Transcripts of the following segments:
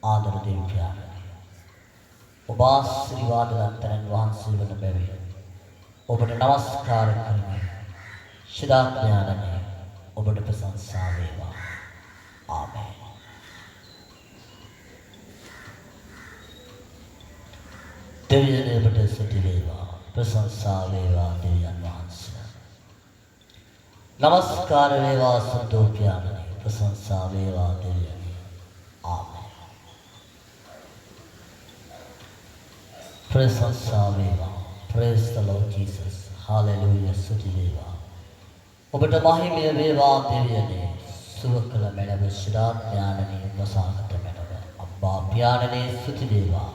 ආදර දෙවියන් ඔබ ආශිර්වාදවන්තයන් වහන්සේ වන බැවින් ඔබට නමස්කාර කරමි. ශිදාඥානනේ ඔබට ප්‍රශංසා වේවා. ආමේන්. දෙවියන් ඔබට ස්තුති වේවා. ප්‍රශංසා වේවා දෙවියන් වහන්සේ. නමස්කාර වේවා සුද්ධෝපියාණනි. ප්‍රශංසා වේවා දෙවියන්. ආමේන්. ප්‍රශංසා වේවා. Praise the Lord Jesus. Hallelujah. ස්තුති වේවා. ඔබට මහිමය වේවා දෙවියනේ. සුව කළ මැනව ශිදාඥානනේ වසාගත මැනව. අබ්බා පියාණනේ ස්තුති වේවා.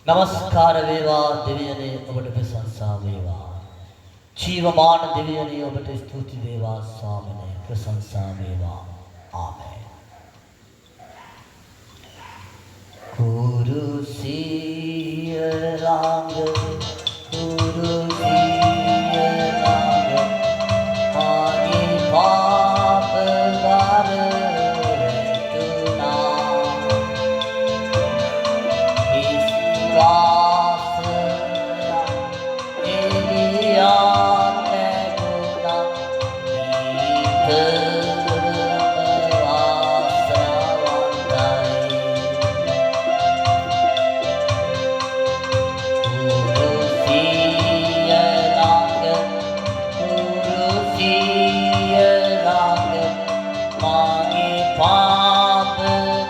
නමස්කාර වේවා දෙවියනේ ඔබට ප්‍රශංසා වේවා. ජීවමාන දෙවියනේ ඔබට ස්තුති වේවා ස්වාමිනේ ප්‍රශංසා වේවා. ආමේන්. කුරුසිය රාග කුරුසිය රාග ආගේ පාප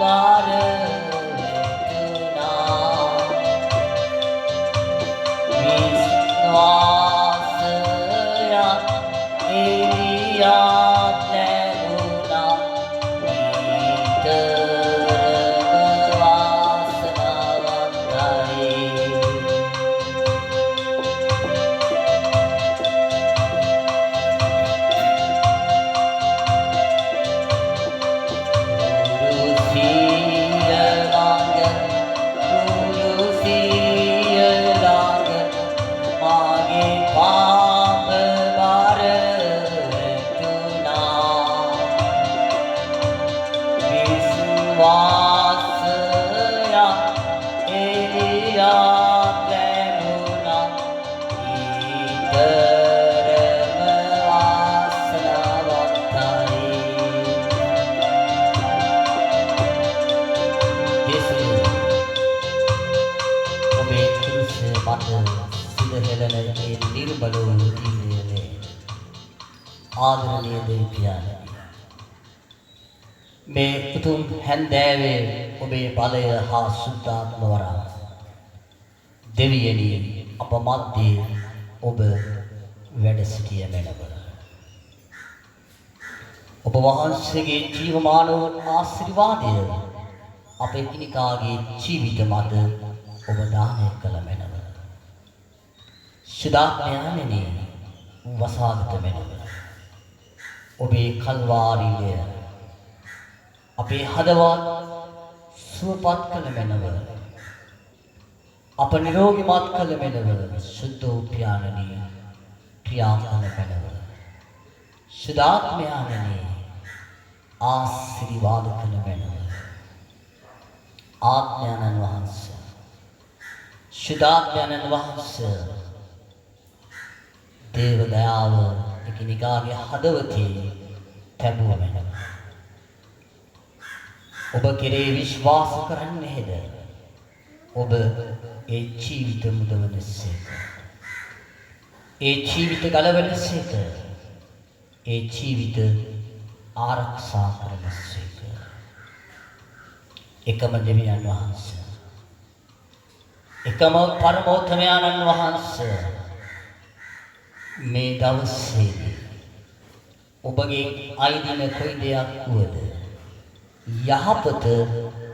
වර ආදරණීය දෙවියන් මේ උතුම් හැන්දෑවේ ඔබේ බලය හා සුද්ධාත්ම වරා දෙවියනි අප මැද්දේ ඔබ වැඩ සිටිය මැනව. ඔබ වහන්සේගේ ජීවමාන ආශිර්වාදය අපේ කිනිකාගේ ජීවිත මත ඔබ දානය කළ මැනව. ශිදාඥානනේ වසාගත මැනව. ඔබේ කල්වාරිය අපේ හදවත් සුවපත් කළ මැනව. අප නිරෝගීමත් කළ මැනව. සුද්ධෝපියාණනි ක්‍රියා කළ මැනව. ශිදාඥානනේ ආශිර්වාද කළ මැනව. ආඥානන් වහන්සේ ශිදාඥානන් වහන්සේ දේව දයාව එකිනෙකාගේ හදවතේ තැබුව මැනව. ඔබ කෙරේ විශ්වාස කරන්නේද? ඔබ ඒ ජීවිත මුදවනසේක. ඒ ජීවිත ගලවනසේක. ඒ ජීවිත ආරක්ෂා කරනසේක. එකම දෙවියන් වහන්සේ, එකම පරමෝත්තමයන්න් වහන්සේ මේ දවසේ ඔබගේ අයිදින කොයි දෙයක් වුවද යහපත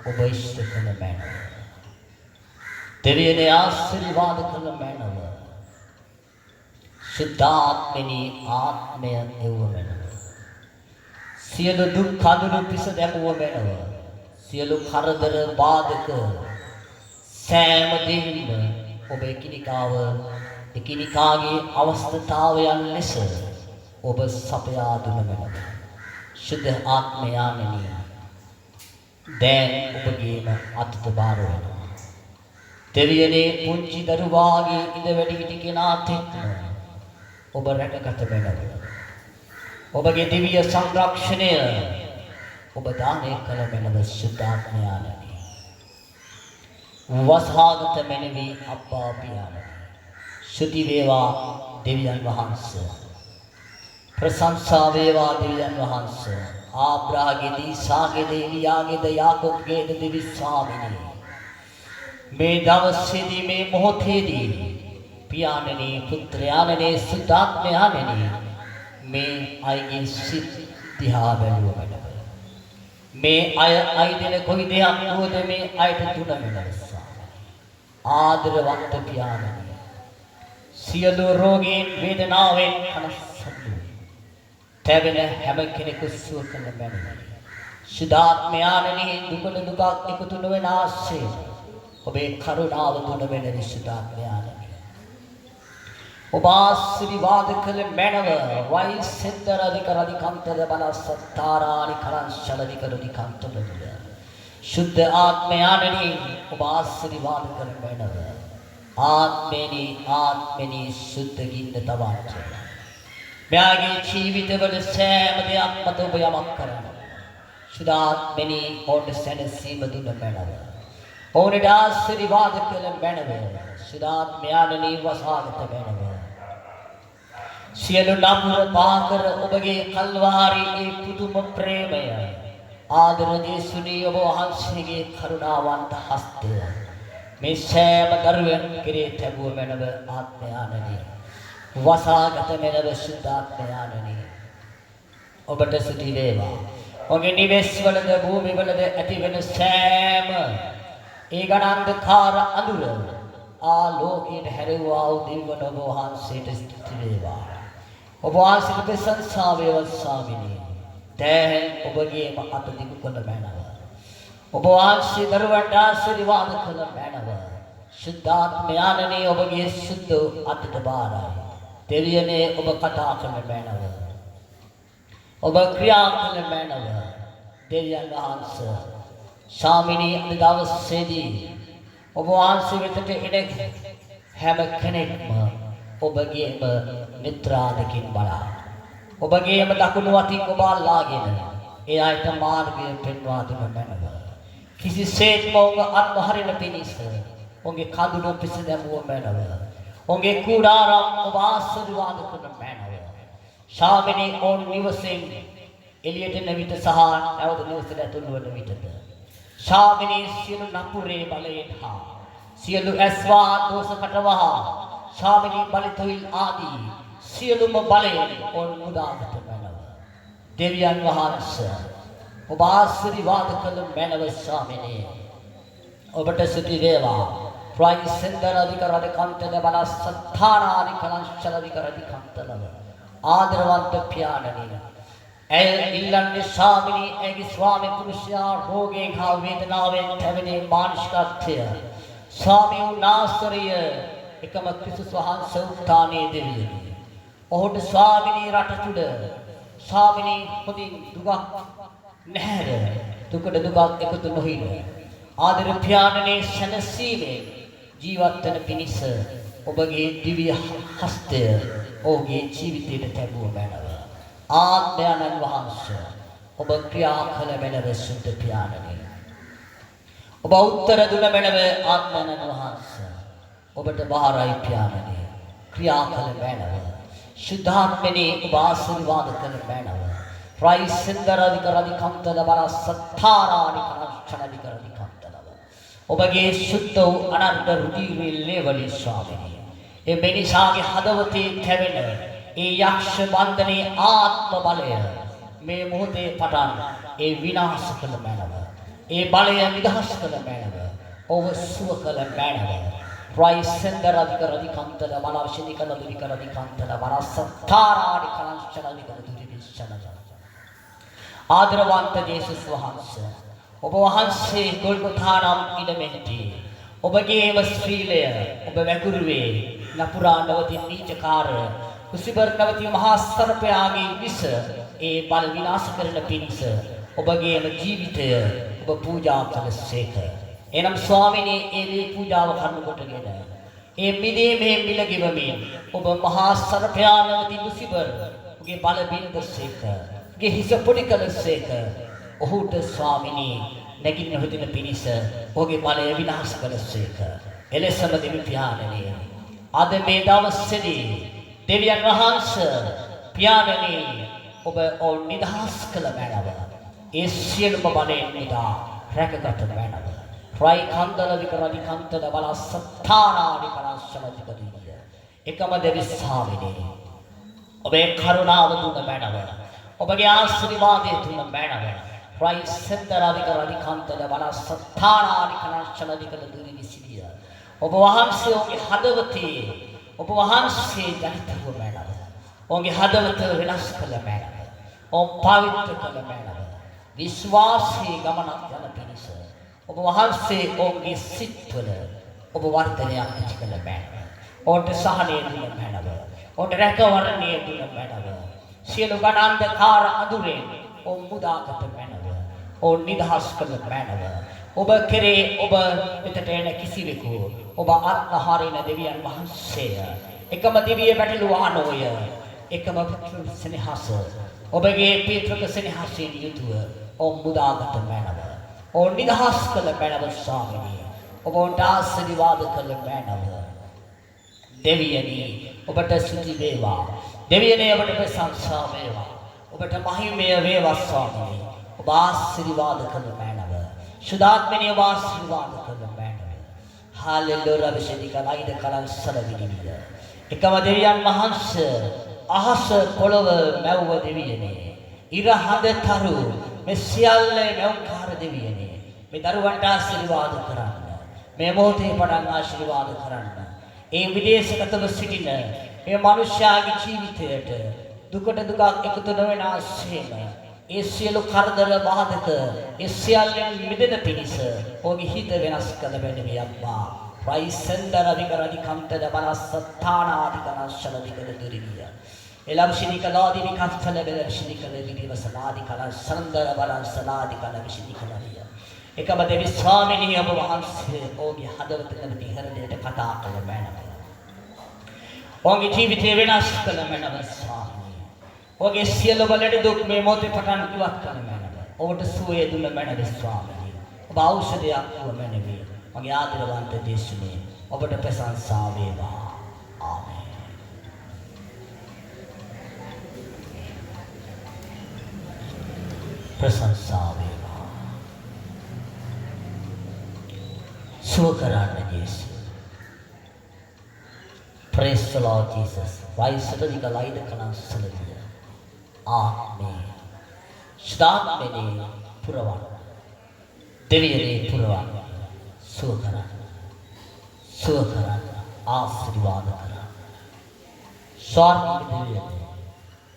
ඔබ ඉෂ්ට කළ මැනව. දෙවියනේ ආශිර්වාද කළ මැනව. ශුද්ධාත්මනි ආත්මය එව්ව මැනව. සියලු දුක් කඳුළු පිස දැමුව මැනව. සියලු කරදර බාධක සෑම දෙයින්ම ඔබ එකිනෙකාව එකිනෙකාගේ අවස්ථාවයන් ලෙස ඔබ සපයා දුන මැනව. ශුද්ධ ආත්මයාණනි දැන් ඔබගේම අතට බාර වෙනවා. දෙවියනේ පුංචි දරුවාගේ ඉඳ වැඩි හිටි කෙනා තෙක් ඔබ රැකගත වෙනවා. ඔබගේ දිව්‍ය සංරක්ෂණය ඔබ දානය කළ මෙලව සුද්ධාත්මයාණනි. වසහාගත මෙලවි අප්පා පියාණනි. ශුද්ධි වේවා දෙවියන් වහන්සේ. ප්‍රශංසා වේවා දෙවියන් වහන්සේ. ආබ්‍රාහගේ දීසාගේ දේලියාගේද යාකොබ්ගේද දෙවි ස්වාමිනේ. මේ දවසේදී මේ මොහොතේදී පියාණනි පුත්‍රයාණනි සුද්ධාත්මයාණනි මේ අයගේ සිත් දිහා බැලුවමද මේ අය දෙන කොයි දෙයක් වුවද මේ අයට තුන වෙනසා ආදරවන්ත පියාණනි සියලු රෝගීන් වේදනාවෙන් කනස්සතු තැවෙන හැම කෙනෙකු සුව කළ මැනවි. සුද්ධාත්මයාණනි දුකට දුකක් එකතු නොවන ආශ්‍රය ඔබේ කරුණාව තුන වෙන සුද්ධාත්මයාණනි ඔබ ආශිර්වාද කළ මැනව වයිසෙන්දර අධික රදිකන්තද බලසත්තාරානි කරංශලදික රදිකන්තද ශුද්ධ ආත්මයාණනි ඔබ ආශිර්වාද කළ මැනව ආත්මෙනි සුද්ධ ගින්න තවන්ට මෙයාගේ ජීවිතවල සෑම දෙයක් මත ඔබ යමක් කරනවා. සුද්ධාත්මෙනි ඔවුන්ට සැනසීම දුන්න මැනව ඔවුන්ට ආශිර්වාද කළ මැනව සුද්ධාත්මයාණනි වසහාගත මැනව සියලු නම්ර පාකර ඔබගේ කල්වාරි ඒ පුදුම ප්‍රේමය ආදර දේශුනී ඔබ වහන්සේගේ කරුණාවන්ත හස්තය මේ සෑම දරුවන් කෙරේ තැබුව මැනව ආත්මයාණනි වසහාගත මැනව සුද්ධාත්මයාණනි ඔබට ස්තුති වේවා. ඔබගේ නිවෙස් වලද භූමි වලද ඇති වෙන සෑම ඒ ගණන්ධකාර අඳුර ආලෝකයට හැරෙව්වා වූ දිව්වන ඔබ වහන්සේට ස්තුති වේවා. ඔබ වහන්සේට ප්‍රශංසා වේවා ස්වාමිනී. දැන් ඔබගේම අත දිගු කළ මැනව ඔබ වහන්සේ දරුවන්ට ආශිර්වාද කළ මැනව සුද්ධාත්මයාණනි ඔබගේ සුද්ධ අතට බාරයි. දෙවියනේ ඔබ කතා කළ මැනව ඔබ ක්‍රියා කළ මැනව දෙවියන් වහන්සේ ස්වාමිනී අද දවසේදී ඔබ වහන්සේ වෙතට එන හැම කෙනෙක්ම ඔබගේම නිත්‍රාදකින් බලා ඔබගේම දකුණු අතින් ඔබ අල්ලාගෙන ඒ අයට මාර්ගය පෙන්වා දුන මැනව කිසිසේත්ම ඔබ අත්හරින පිණිස ඔබගේ කඳුළු පිස දැමුව මැනව ඔබගේ කුඩාරම් ඔබ ආශිර්වාද කරන මැනව ස්වාමිනී ඔවුන් නිවසෙන් එළියට එන විට සහ නැවත නිවසට ඇතුළු වන විටද ස්වාමිනී සියලු නපුරේ බලයෙන් හා සියලු ඇස්වා දෝෂ කටවහා ස්වාමිනී බලතොයිල් ආදී සියලුම බලයෙන් ඔවුන් මුදාගත මැනව දෙවියන් වහන්සේ ඔබ ආශිර්වාද කළ මැනව ස්වාමිනී ඔබට ස්තුති වේවා. ප්‍රයිසෙන්දර අධික රදකන්තද බලසත්තානානි කලංශලදික රදිකන්තලව ආදරවන්ත පියාණනි ඇය ඉල්ලන්නේ ස්වාමිනී ඇගේ ස්වාමි පුරුෂයා රෝගයෙන් හා වේදනාවෙන් තැවෙනේ මානසිකත්වය ස්වාමී නාසරිය එකම ක්‍රිස්තුස් වහන්සේ උත්ථානයේ දෙවියනි ඔහුට ස්වාමිනී රට තුඩ ස්වාමිනී හොඳින් දුකක් නැහැ දුකට දුකක් එකතු නොහින ආදර පියාණනේ සැනසීමේ ජීවත් වන පිණිස ඔබගේ දිව්‍ය හස්තය ඔහුගේ ජීවිතයට තැබුව මැනව ආත්මයන්න් වහන්සේ ඔබ ක්‍රියා කළ මැනව සුද්ධ පියාණනි ඔබ උත්තර දුන මැනව ආත්මයන්න් වහන්සේ ඔබට බාරයි පියාණනි ක්‍රියා කළ මැනව සුද්ධාත්මනේ ඔබ ආශිර්වාද කළ මැනව ප්‍රයිසෙන්දර අධික රදිකන්තද බලසත්තාරානි කරංශලදික රදිකන්තලව ඔබගේ සුද්ධ වූ අනන්ත රුධිරේ ලේවලි ස්වාමිනී ඒ මිනිසාගේ හදවතේ තැවෙන ඒ යක්ෂ බන්ධනේ ආත්ම බලය මේ මොහොතේ පටන් ඒ විනාශ කළ මැනව ඒ බලය නිදහස් කළ මැනව ඔබ සුව කළ මැනව ප්‍රයිසෙන්දර අධික රදිකන්තද බලවශිනික නදුනික රදිකන්තද බලසත්තාරානි කරංශලදික රදිකන්තලව ආදරවන්ත ජේසුස් වහන්සේ ඔබ වහන්සේ ගොල්ගොථා නම් ඉඩමෙහිදී ඔබගේම ශ්‍රීලය ඔබ වැගුරුවේ නපුරා නවති නීචකාර කුසිබර් නවති මහා සර්පයාගේ විස ඒ බල විනාශ කරන පිණිස ඔබගේම ජීවිතය ඔබ පූජා කළසේක. එනම් ස්වාමිනේ ඒ මේ පූජාව කරනකොටගෙන ඒ මිදීමේ මිල ගෙවමින් ඔබ මහා සර්පයානවති ලුසිබර් ඔබගේ බල බින්දසේක. ඔබගේ හිස පොඩි කළසේක. ඔහුට ස්වාමිනේ නැගින්න හොදින පිණිස ඔහුගේ බලය විනාශ කළසේක. එලෙසම දෙවි පියාණනි අද මේ දවසේදී දෙවියන් වහන්සේ පියාණනි ඔබ නිදහස් කළ මැනව. ඒ සියලුම බලයෙන් නිදා රැකගත මැනව. රයි කන්දල විකරදි කන්තද බල සත්තානාදි කරස්සලදිකදී. එකම දෙවි ස්වාමිනේ ඔබේ කරුණාව දුන්න මැනව. ඔබගේ ආශිර්වාදය දුන්න මැනව. රයි සෙන්දර විකරදි කන්තද බල සත්තානාදි කරස්සලදිකදී විසිරිය. ඔබ වහන්සේ ඔබේ හදවතේ ඔබ වහන්සේ ජනිතව මැනව. ඔබගේ හදවත වෙනස් කළ මැනව. ඔබ පවිත්‍ර කළ මැනව. විශ්වාසී ගමනක් යන පිණිස ඔබ වහන්සේ ඔබගේ සිත්වල ඔබ වර්ධනයක් ඇති කළ මැනව. ඔබට සහනය දුන්න මැනව. ඔබට රැකවරණය දුන්න මැනව. සියලු ගණන්ධකාර අඳුරෙන් ඔබ මුදාගත මැනව. ඔබ නිදහස් කළ මැනව. ඔබ කෙරේ ඔබ වෙතට එන කිසිවෙකු ඔබ අත්හරින දෙවියන් වහන්සේය. එකම දිව්‍ය පැටලු වානෝය. එකම පිතෘ සෙනෙහස ඔබගේ පිතෘක සෙනෙහසින් යුතුව ඔබ මුදාගත මැනව. ඔබ නිදහස් කළ මැනව ස්වාමිනේ. ඔබට ආශිර්වාද කළ මැනව. දෙවියනි ඔබට ස්තුති වේවා. දෙවියනි ඔබට ප්‍රශංසා වේවා. ඔබට මහිමය වේවා ස්වාමිනේ. ඔබ ආශිර්වාද කළ මැනව. සුදාත්මනි ඔබ ආශිර්වාද කළ මැනව. හාලෙලූයා විශේෂික ලයිද කලන් සලවිදිවිද. එකම දෙවියන් වහන්සේ අහස පොළව මැව්ව දෙවියනේ. ඉර හඳ තරු මේ සියල්ල මැව්කාර දෙවියනේ. මේ දරුවන්ට ආශිර්වාද කරන්න. මේ මොහොතේ පටන් ආශිර්වාද කරන්න. ඒ විදේශගතව සිටින මේ මනුෂ්‍යයාගේ ජීවිතයට දුකට දුකක් එකතු නොවන ආශේම ඒ සියලු කරදර බාධක ඒ සියල්ලෙන් මිදෙන පිණිස ඔහුගේ හිත වෙනස් කළ බැවිනි අම්මා. ප්‍රයිසෙන්දර විකරදි කම්තද බනස්සත්තානාදි කනස්සලදි කදරිවිය. එලම්ශිනික ලාදි විකස්සල බෙලම්ශිනික විදිවසනාදි කන සඳර බලංසනාදි කන විශිනිකලිය. එකම දෙවි ස්වාමිනී ඔබ වහන්සේ ඔහුගේ හදවත නැමැති හෘදයට කතා කළ මැනව. ඔහුගේ ජීවිතය වෙනස් කළ මැනව ස්වාමී. ඔහුගේ සියලු බලඩ දුක් මේ මොහොතේ පටන් ඉවත් කළ මැනව. ඔබට සුවය දුන්න මැනව ස්වාමී. ඔබ ඖෂධයක් වූ මැනව. මගේ ආදරවන්ත දේශනේ ඔබට ප්‍රශංසා වේවා. ආමේන්. ප්‍රශංසා වේවා. සුව කරන්න ජේසුස්. Praise the Lord Jesus. වයිසටදික ලයිද කනස්සලදිය. ආමේන්. ශ්‍රාවකනේ පුරවන්න. දෙවියනේ පුරවන්න. සුව කරන්න. සුව කරන්න. ආශිර්වාද කරන්න. ස්වර්ගික දෙවියනේ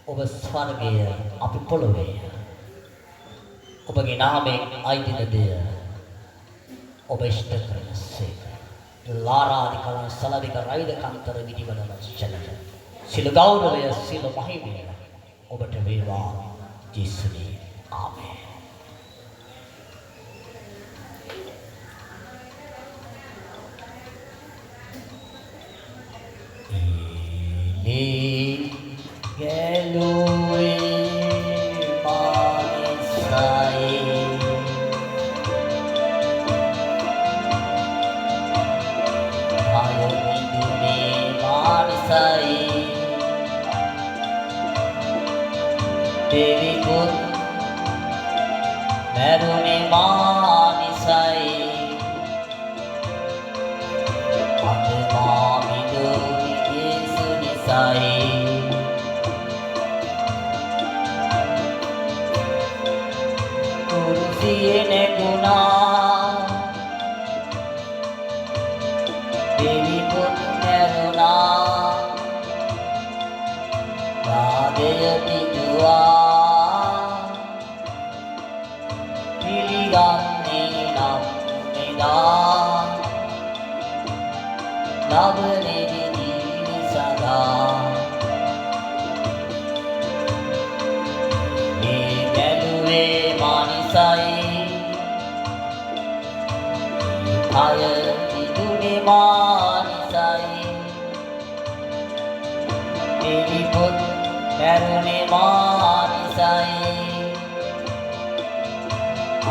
ඔබ ස්වර්ගය අපි පොළොවේ. ඔබගේ නාමයෙන් අයිතින දෙය ඔබ ඉෂ්ට කරනසේක. ලාරාදි කලන් සලදික රයිද කන්තර විදිවල වචනද. සිල ගෞරවය සිල මහිමය ඔබට වේවා ජේසුනේ. ආමේන්. Geluwe manisai ayo hidune manisai devi put merune manisai atma midu yesu nisai Kursiene guna Devi Punyaruna Radayati dua Piliganni namnida Navane dini sada Manisai කය විදුනේ මානිසයි දෙවිපොත් මැරුණේ මානිසයි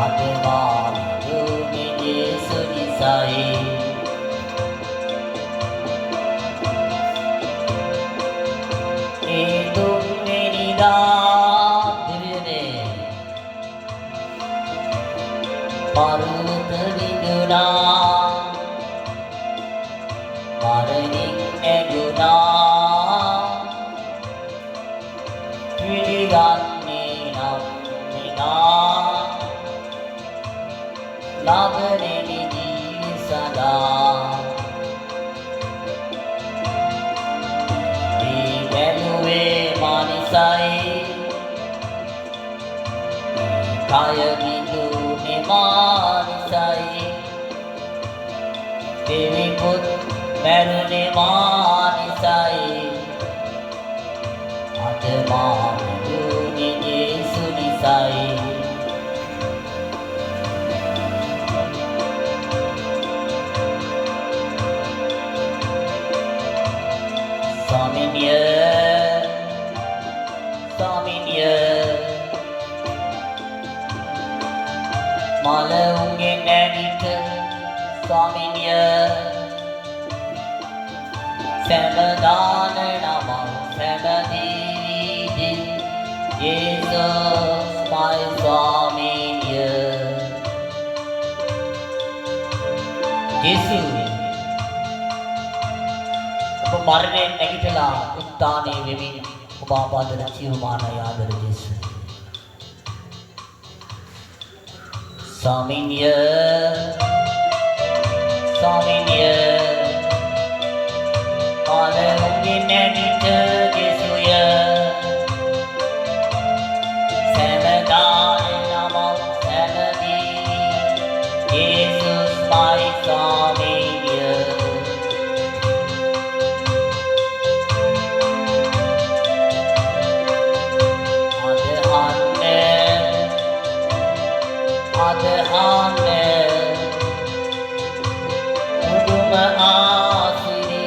අද මා විදුනේ යේසු නිසයි ඒ දුන්නේ දිව්‍යනේ පර්වත විඳුනා මරණින් නැගුණා පිළිගන්නේ නම් විනා ලබන්නේ ජීවි සදා මේ බැලුවේ මානිසයි කය විඳුනේ මානිසයි දෙවිපොත් මැරුණේ මානිසයි අද මා විඳුනේ යේසු නිසයි ස්වාමිනිය මල උන්ගේ නැගිට ස්වාමිනිය සැමදාන නම සැමදීවි යේසුස් my ස්වාමිනිය යේසු ඔබ මරණයෙන් නැගිටලා උත්ථානයේ වෙමින් ඔබ ආපදන ජීවමාන ආදර යේසු ස්වාමිනිය ආලෝකේ නැගිට යේසුය සැමදාන නම සැමදී යේසුස් my ස්වාමිනිය අදහන්නේ මුදුම ආසිරි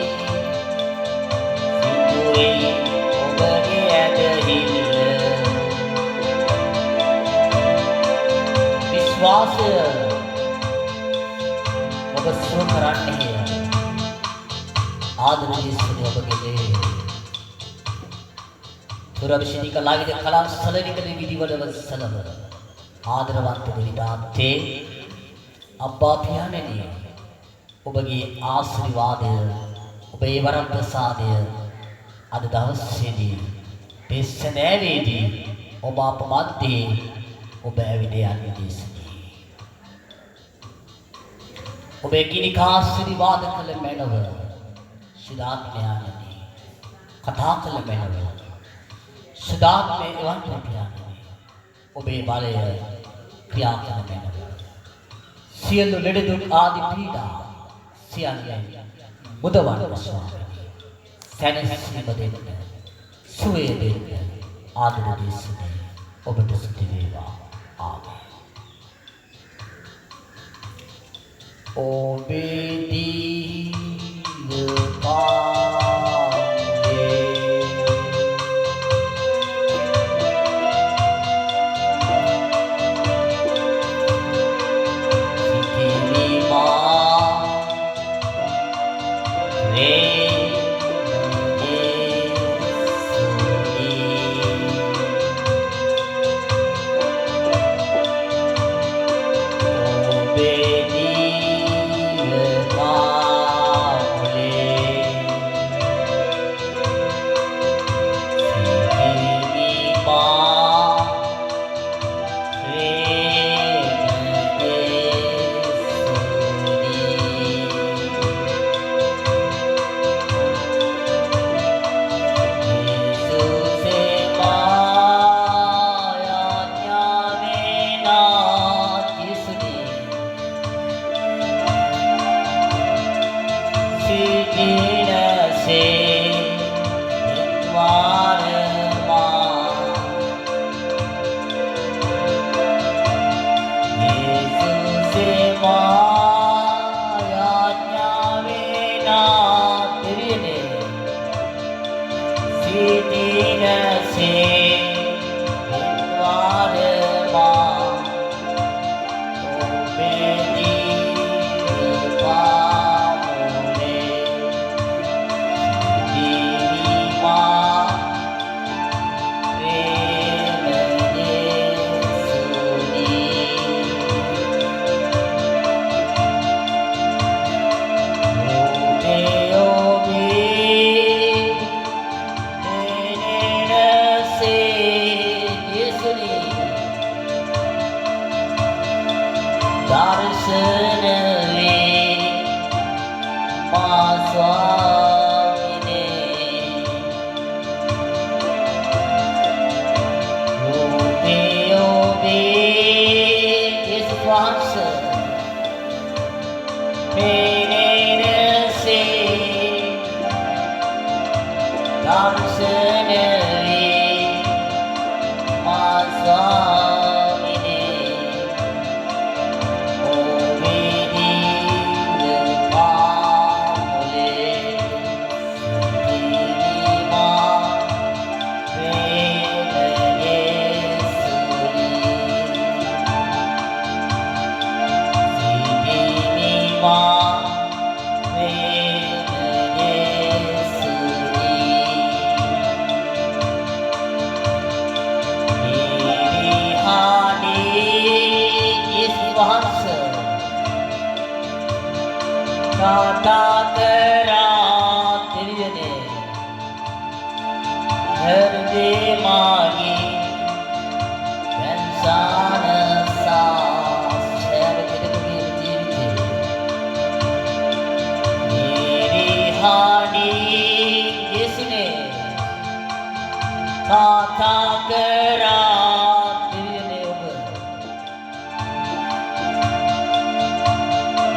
සිදුවේ ඔබගේ ඇදහිල්ල විශ්වාසය ඔබ සුව කරන්නේ ආදර යේසුනේ ඔබගේ දේ පුරවිශිනික ලාවිද කලාම් සලනික විදිවලව සලවර ආදරවන්ත දෙවිතාත්තේ අබ්බා පියාණෙනි ඔබගේ ආශිර්වාදය ඔබේ වරම් ප්‍රසාදය අද දවසේදී පෙස්සනෑවේදී ඔබ අප මැද්දේ ඔබ ඇවිද යන්නේ දේශනේ ඔබේ කිනික ආශිර්වාද කළ මැනව සිතාත්මයාණෙනි කතා කළ මැනව සිතාත්මේ එවන් පියාණෙනි ඔබේ බලය ක්‍රියා කරන මැනව සියලු ලෙඩ දුක් ආදී පීඩා සියල්ලෙන් මුදවන්න ස්වාමීනි සැනසීම දෙන්න සුවය දෙන්න ආදර දේශනේ ඔබට සිද්ධ වේවා ආමේන් ඔබේ දීවපා दर्शन वे मां स्वामिने ओबे ओबे इस वंश मेरे से दर्शन वे मां स्वामिने ओबे दिल पामुले दीनी मां प्रेम येसुरी दीनी मां प्रेम येसुरी मेरी हानि इस वंश काटा करा तिरने हृदय मागी इंसान सा शहर के जीवित मेरी हानि जिसने काटा करा तिरने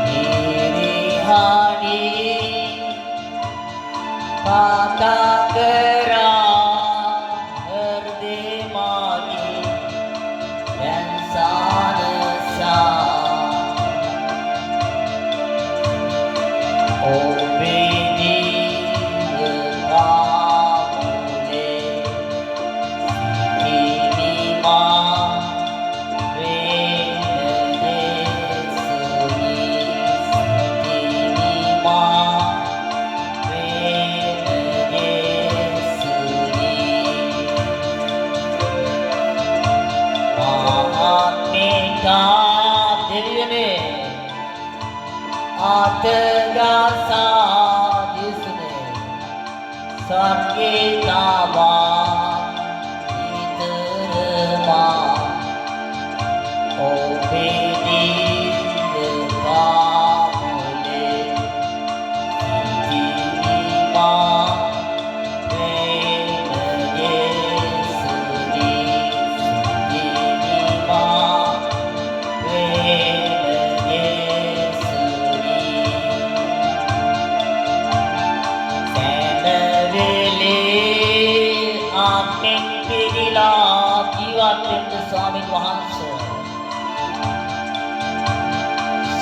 मेरी हानि काटा करा हृदय मागी इंसान सा ओ बेदीन पामुले दीनी मां प्रेम येसुरी दीनी मां प्रेम येसुरी महात्मेका दिव्यने आतगा सा जिसने स्वर्गे दावा इतरमा ओ बेदीन पामुले दीनी मां प्रेम येसुरी दीनी मां प्रेम येसुरी सैनवेले आत्मिक पिरिला जीवात्मिक स्वामी वහන්සේ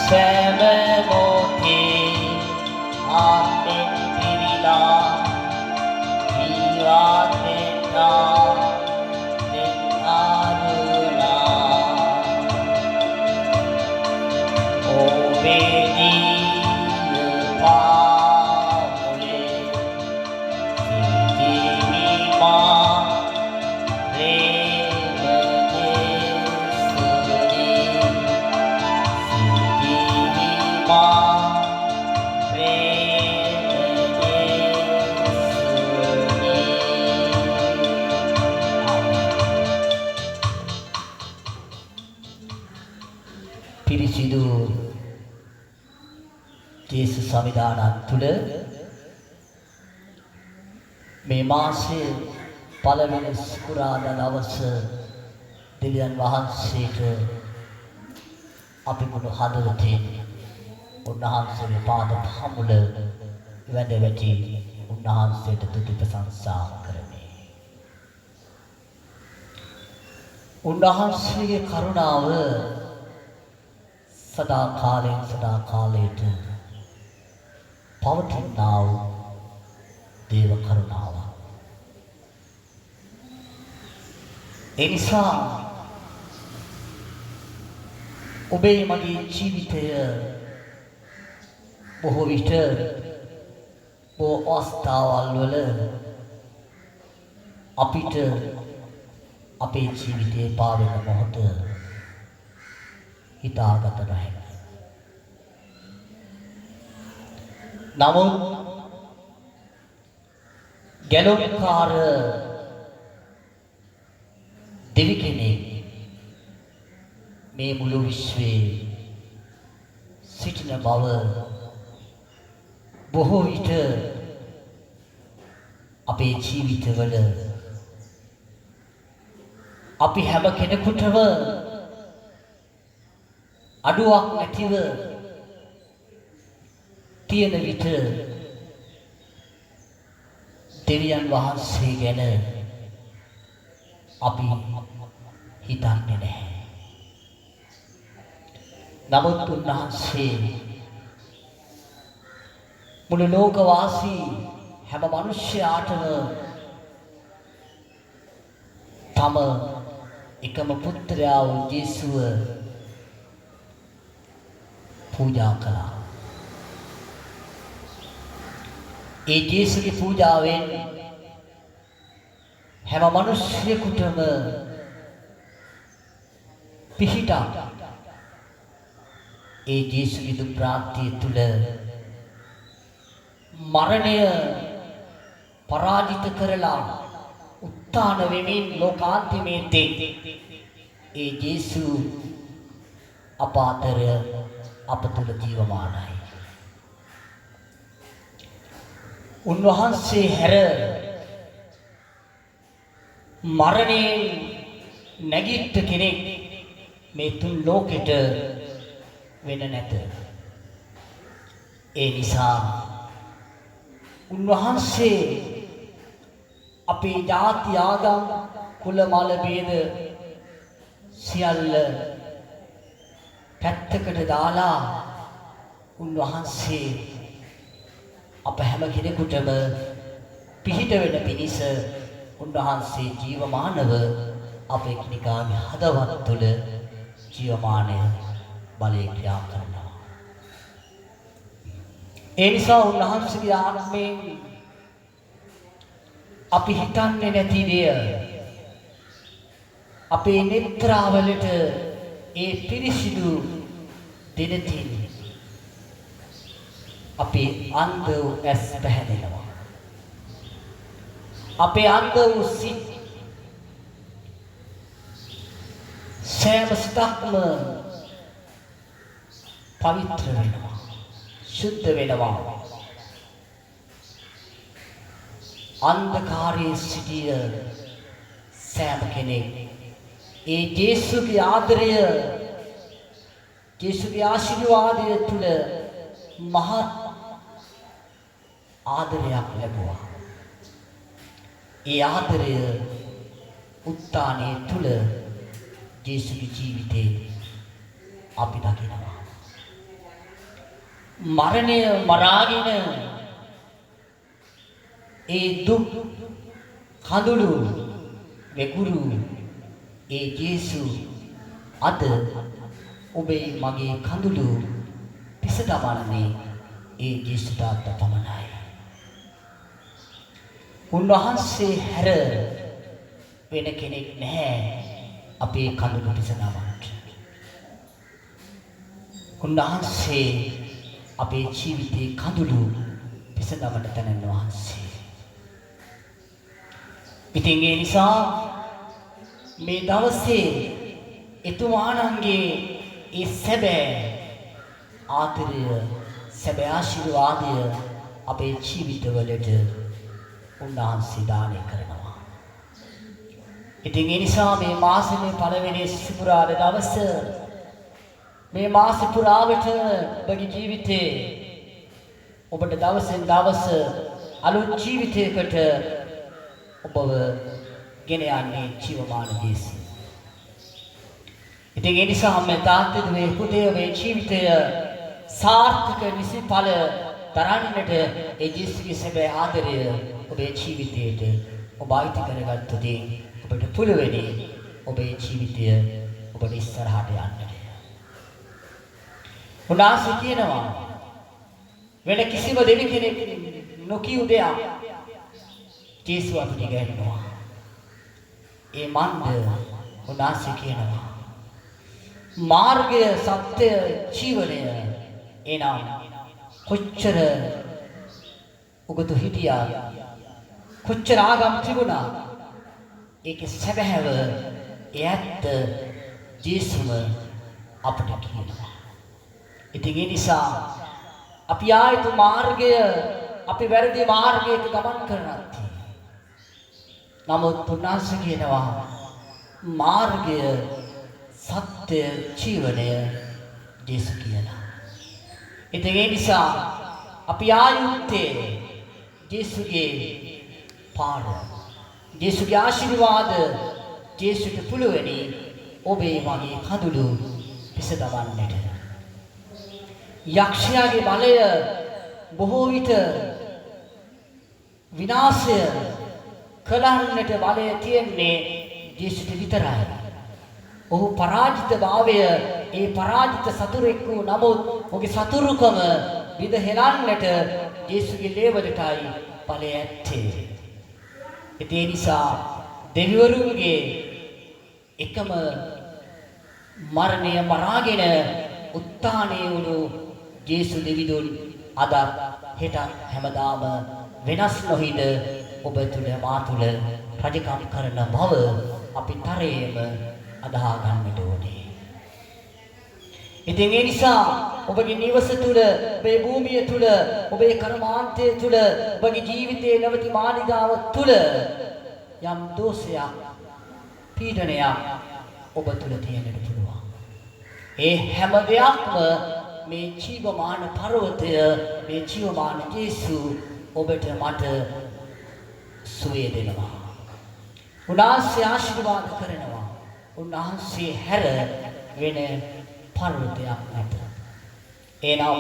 सैन मोठी आत्मिक पिरिला जीवात्मिक नितारुणा ओ बेदीन पामुले दीनी मां प्रेम येसुरी दीनी मां प्रेम येसुरी පිරිසිදු දේශ සංවිධානයක් තුළ මේ මාසයේ පළවෙනි සිකුරාදා දවස දෙවියන් වහන්සේට අපි මුළු හදවතින් උන්වහන්සේගේ පාද පහමුල වැඳ වැටි උන්වහන්සේට තුති ප්‍රශංසා කරමි. උන්වහන්සේගේ කරුණාව සදා කාලයෙන් සදා කාලයට පවතිනා වූ දේව කරුණාව. ඒ නිසා ඔබේ මගේ ජීවිතය බොහෝ විට බොහෝ අවස්ථාවල් වල අපිට අපේ ජීවිතයේ පාවෙන මොහොත හිතාගත නැහැ. නමුත් ගැලොක්කාර දෙවි කෙනෙක් මේ මුළු විශ්වයේ සිටින බව බොහෝ විට අපේ ජීවිතවල අපි හැම කෙනෙකුටම අඩුවක් නැතිව තියෙන විට දෙවියන් වහන්සේ ගැන අපි හිතන්නේ නැහැ. නමුත් උන්වහන්සේ මුළු ලෝකවාසී හැම මිනිසයාටම තම එකම පුත්‍රයා වූ යේසුව පූජා කළා. ඒ යේසුගේ පූජාවෙන් හැම මිනිසෙකුටම පිහිටා ඒ යේසුගේ දුක් ප්‍රාන්තිය තුල මරණය පරාජිත කරලා උත්ථාන වෙමින් ලෝකාන්තිමේදී ඒ යේසු අප අතර අප තුල ජීවමානයි. උන්වහන්සේ හැර මරණයෙන් නැගිට කෙනෙක් මේ තුන් ලෝකෙට වෙන නැත. ඒ නිසා උන්වහන්සේ අපේ ජාති ආගම් කුල මල ભેද සියල්ල පැත්තකට දාලා උන්වහන්සේ අප හැම කෙනෙකුටම පිහිට වෙන පිණිස උන්වහන්සේ ජීවමානව අපේ එකිනෙකාගේ හදවත් තුළ ජීවමානය බලය ක්‍රියා කරනවා. ඒ නිසා උන්වහන්සේගේ ආත්මයෙන් අපි හිතන්නේ නැති දේ අපේ නෙත්‍රාවලට ඒ පිරිසිදු දෙනතින් අපේ අන්ධ වූ ඇස් පැහැදෙනවා. අපේ අන්ධ වූ සිත් සෑම සිතක්ම පවිත්‍ර වෙනවා, සුද්ධ වෙනවා. අන්ධකාරයේ සිටිය සෑම කෙනෙක් ඒ යේසුගේ ආදරය, යේසුගේ ආශිර්වාදය තුල මහත් ආදරයක් ලැබුවා. ඒ ආදරය උත්ථානයේ තුල යේසුගේ ජීවිතේ අපි දකිනවා. මරණය මරාගෙන ඒ දුක් කඳුළු වෙකුරු ඒ යේසු අද ඔබේ මගේ කඳුළු පිසදවන්නේ ඒ යේසුට පමණයි. උන්වහන්සේ හැර වෙන කෙනෙක් නැහැ අපේ කඳුළු පිසදවන්නට. උන්වහන්සේ අපේ ජීවිතේ කඳුළු පිසදවන්න තැනන් වහන්සේ. ඉතින් ඒ නිසා මේ දවසේ එතුමාණන්ගේ ඒ සැබෑ ආදරය, සැබෑ ආශිර්වාදය අපේ ජීවිතවලට උන්වහන්සේ දානය කරනවා. ඉතින් ඒ නිසා මේ මාසෙේ පළවෙනි සිකුරාදා දවස මේ මාස පුරාවට ඔබගේ ජීවිතේ ඔබට දවසෙන් දවස අලුත් ජීවිතයකට ඔබව ගෙන යන්නේ ජීවමාන යේසු. ඉතින් ඒ නිසා මේ තාත්තේ මේ පුතේ මේ ජීවිතය සාර්ථක නිසිඵල තරන්නට ඒ යේසුගේ සැබෑ ආදරය ඔබේ ජීවිතයට ඔබ අයිති කරගත්තොත් ඔබට පුළුවනි ඔබේ ජීවිතය ඔබට ඉස්සරහට යන්නට. උන්වහන්සේ කියනවා වෙන කිසිම දෙවි කෙනෙක් නොකියු දෙයක් යේසු අපිට ඉගෙනනවා. ඒ මන්ද උන්වහන්සේ කියනවා මාර්ගය, සත්‍ය, ජීවනය එනම් කොච්චර ඔබතු හිටියා, කොච්චර ආගම් තිබුණා, ඒකේ සැබෑව ඒ ඇත්ත යේසුම අපට කියනවා. ඉතින් ඉතින් ඒ නිසා අපි ආයතු මාර්ගය අපි වැරදි මාර්ගයක ගමන් කරනත් නමුත් උන්වහන්සේ කියනවා මාර්ගය සත්‍ය ජීවනය දේශ කියලා. ඉතින් ඒ නිසා අපි ආයුත්තේ ජේසුගේ පාඩම ජේසුගේ ආශිර්වාද ජේසුට පුළුවනි ඔබේ මගේ කඳුළු පිස දවන්නට. යක්ෂයාගේ බලය බොහෝ විට විනාශය කලන්නට බලය තියෙන්නේ ජේසුට විතරයි. ඔහු පරාජිතභාවය ඒ පරාජිත සතුරෙක් වූ නමුත් ඔහුගේ සතුරුකම විද හෙලන්නට ජේසුගේ ලේවලටයි බලය ඇත්තේ. ඒ නිසා දෙවිවරුන්ගේ එකම මරණය මරාගෙන උත්ථානය වුණු ජේසු දෙවිඳුන් අද හෙට හැමදාම වෙනස් නොහිද ඔබ තුල මා තුල රජකම් කරන බව අපි තරයේම අදහා ගන්නට ඕනේ. ඉතින් ඒ නිසා ඔබගේ නිවස තුල, ඔබේ භූමිය තුල, ඔබේ කර්මාන්තය තුල, ඔබගේ ජීවිතයේ නැවති මාලිගාව තුල යම් දෝෂයක්, පීඩනයක් ඔබ තුල තියෙන්නට පුළුවන්. ඒ හැම දෙයක්ම මේ ජීවමාන පර්වතය, මේ ජීවමාන ජේසු ඔබට මට සුවය දෙනවා. උන්වහන්සේ ආශිර්වාද කරනවා. උන්වහන්සේ හැර වෙන පර්වතයක් නැත. එනම්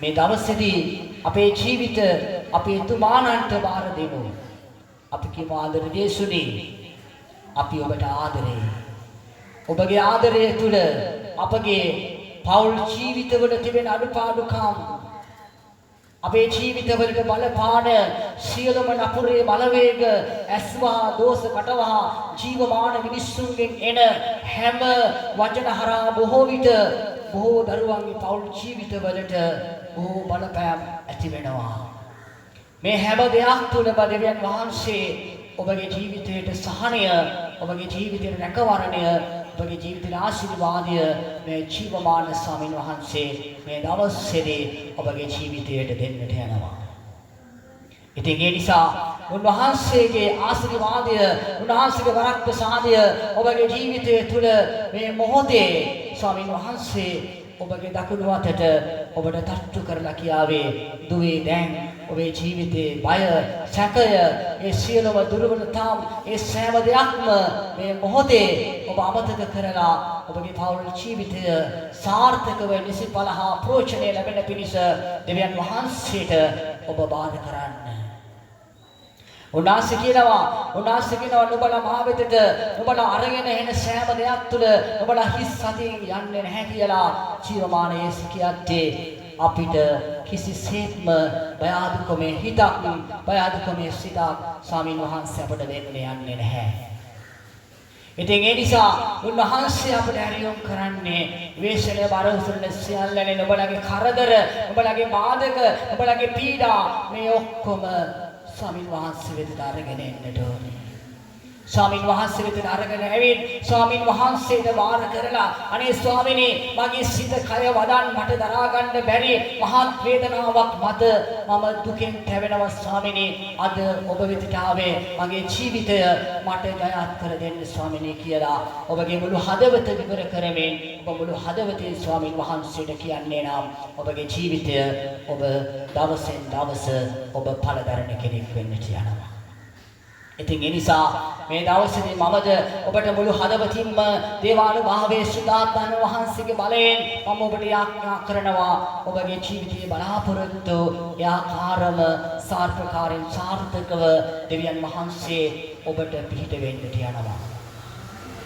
මේ දවසේදී අපේ ජීවිත අපේ තුමානන්ට බාර දෙමු. අපි කියමු ආදර ජේසුනි, අපි ඔබට ආදරේ. ඔබගේ ආදරය තුල අපගේ පෞල් ජීවිතවල තිබෙන අඩුපාඩුකම්, අපේ ජීවිතවලට බලපාන සියලුම නපුරේ බලවේග, ඇස්වහා දෝෂ කටවහා ජීවමාන මිනිස්සුන්ගෙන් එන හැම වචන හරහා බොහෝ විට බොහෝ දරුවන්ගේ පෞල් ජීවිතවලට බොහෝ බලපෑම් ඇති වෙනවා. මේ හැම දෙයක් තුළ දෙවියන් වහන්සේ ඔබගේ ජීවිතයට සහනය, ඔබගේ ජීවිතයට රැකවරණය, ඔබගේ ජීවිතයේ ආශිර්වාදය මේ ජීවමාන ස්වාමීන් වහන්සේ මේ දවසේදී ඔබගේ ජීවිතයට දෙන්නට යනවා. ඉතින් ඒ නිසා උන්වහන්සේගේ ආශිර්වාදය, උන්වහන්සේගේ වරක් ප්‍රසාදය ඔබගේ ජීවිතය තුළ මේ මොහොතේ ස්වාමීන් වහන්සේ ඔබගේ දකුණු අතට ඔබට තට්ටු කරලා කියාවේ, දුවේ දැන් ඔබේ ජීවිතේ බය, සැකය, ඒ සියලුම දුර්වලතාම්, ඒ සෑම දෙයක්ම මේ මොහොතේ ඔබ අමතක කරලා ඔබගේ පෞල් ජීවිතය සාර්ථකව නිසිඵල හා ප්‍රෝචනය ලැබෙන පිණිස දෙවියන් වහන්සේට ඔබ බාධා කරන්න. උන්වහන්සේ කියනවා නුඹලා මා වෙතට නුඹලා අරගෙන එන සෑම දෙයක් තුළ නුඹලා හිස් සතියෙන් යන්නේ නැහැ කියලා ජීවමාන යේසු කියත්තේ අපිට කිසිසේත්ම බය අදුකමේ හිතක්, බය අදුකමේ සිතක් ස්වාමීන් වහන්සේ අපට දෙන්නේ යන්නේ නැහැ. ඉතින් ඒ නිසා උන්වහන්සේ අපට ඇරියොම් කරන්නේ වේශනය බර උසුලන සියල්ලනේ නුඹලාගේ කරදර, නුඹලාගේ බාධක, නුඹලාගේ පීඩා මේ ඔක්කොම ස්වාමීන් වහන්සේ වෙතට අරගෙන එන්නට ඕනේ. ස්වාමීන් වහන්සේ වෙතට අරගෙන ඇවිත් ස්වාමීන් වහන්සේට වාර කරලා, අනේ ස්වාමීනි, මගේ සිත කය වදන් මට දරා ගන්න බැරි මහත් වේදනාවක් මත මම දුකෙන් තැවෙනවා ස්වාමීනි. අද ඔබ වෙතට ආවේ මගේ ජීවිතය මට ජයත් කර දෙන්න ස්වාමීනි කියලා ඔබගේ මුළු හදවත විවර කරමින් ඔබ මුළු හදවතේ ස්වාමීන් වහන්සේට කියන්නේ නම් ඔබගේ ජීවිතය ඔබ දවසෙන් දවස ඔබ පළදරන කෙනෙක් වෙන්නට යනවා. ඉතින් ඒ නිසා මේ දවසේදී මමද ඔබට මුළු හදවතින්ම දේවානුභාවයේ සුදාත්මන වහන්සේගේ බලයෙන් මම ඔබට යාඥා කරනවා, ඔබගේ ජීවිතයේ බලාපොරොත්තු යාකාරම සාර්ථකාරයෙන් සාර්ථකව දෙවියන් වහන්සේ ඔබට පිහිට වෙන්නට යනවා.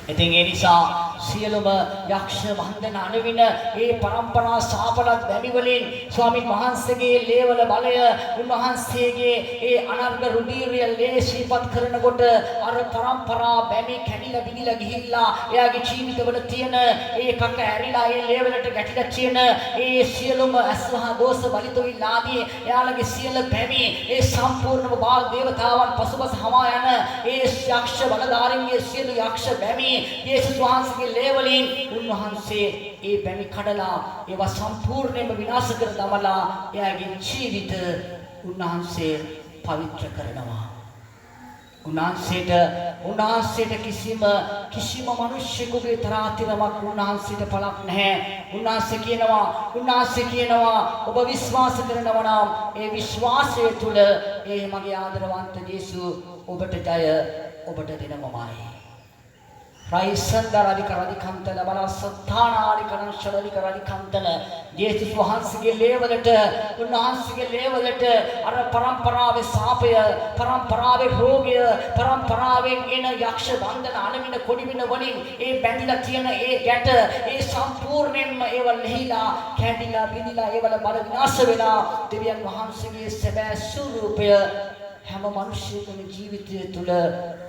ඉතින් ඒ නිසා සියලුම යක්ෂ වන්දන අනවින ඒ පරම්පරා සාපලත් බැමි වලින් ස්වාමීන් වහන්සේගේ ලේවල බලය, උන්වහන්සේගේ ඒ අනර්ග රුධිරය ලේසිපත් කරනකොට අර පරම්පරා බැමි කැඩිලා බිඳිලා ගිහිල්ලා එයාගේ ජීවිතවල තියෙන ඒ කක ඇරිලා ඒ ලේවලට ගැටිලා තියෙන ඒ සියලුම අස්වහා දෝෂ බලිතවිලාදී එයාලගේ සියලු බැමි ඒ සම්පූර්ණම බාල දේවතාවන් පසුපස හමා යන ඒ යක්ෂ බලධාරීන්ගේ සියලු යක්ෂ බැමි යේසුස් වහන්සේගේ ලේවලින් උන්වහන්සේ ඒ බැමි කඩලා ඒවා සම්පූර්ණයෙන්ම විනාශ කර දමලා එයාගේ ජීවිත උන්වහන්සේ පවිත්‍ර කරනවා. උන්වහන්සේට කිසිම මිනිසෙකුගේ තරාතිරමක් උන්වහන්සේට පළක් නැහැ. උන්වහන්සේ කියනවා ඔබ විශ්වාස කරනවා නම් ඒ විශ්වාසය තුළ ඒ මගේ ආදරවන්ත යේසුස් ඔබට ජය ඔබට දෙනවමයි. රයිසන්දරාධිකාරී කන්තල බලසත්තානාධිකරණ ශරණිකාරී කන්තල යේසුස් වහන්සේගේ ලේවලට අර පරම්පරාවේ සාපය පරම්පරාවේ රෝගය පරම්පරාවෙන් එන යක්ෂ බන්ධන අනමින කොඩිමින වලින් ඒ බැඳිලා තියෙන ඒ ගැට ඒ සම්පූර්ණයෙන්ම ඒව ලෙහිලා කැඩිලා බිඳිලා ඒවල බල විනාශ වෙලා දෙවියන් වහන්සේගේ සැබෑ ස්වරූපය හැම මිනිසෙකුගේ ජීවිතය තුළ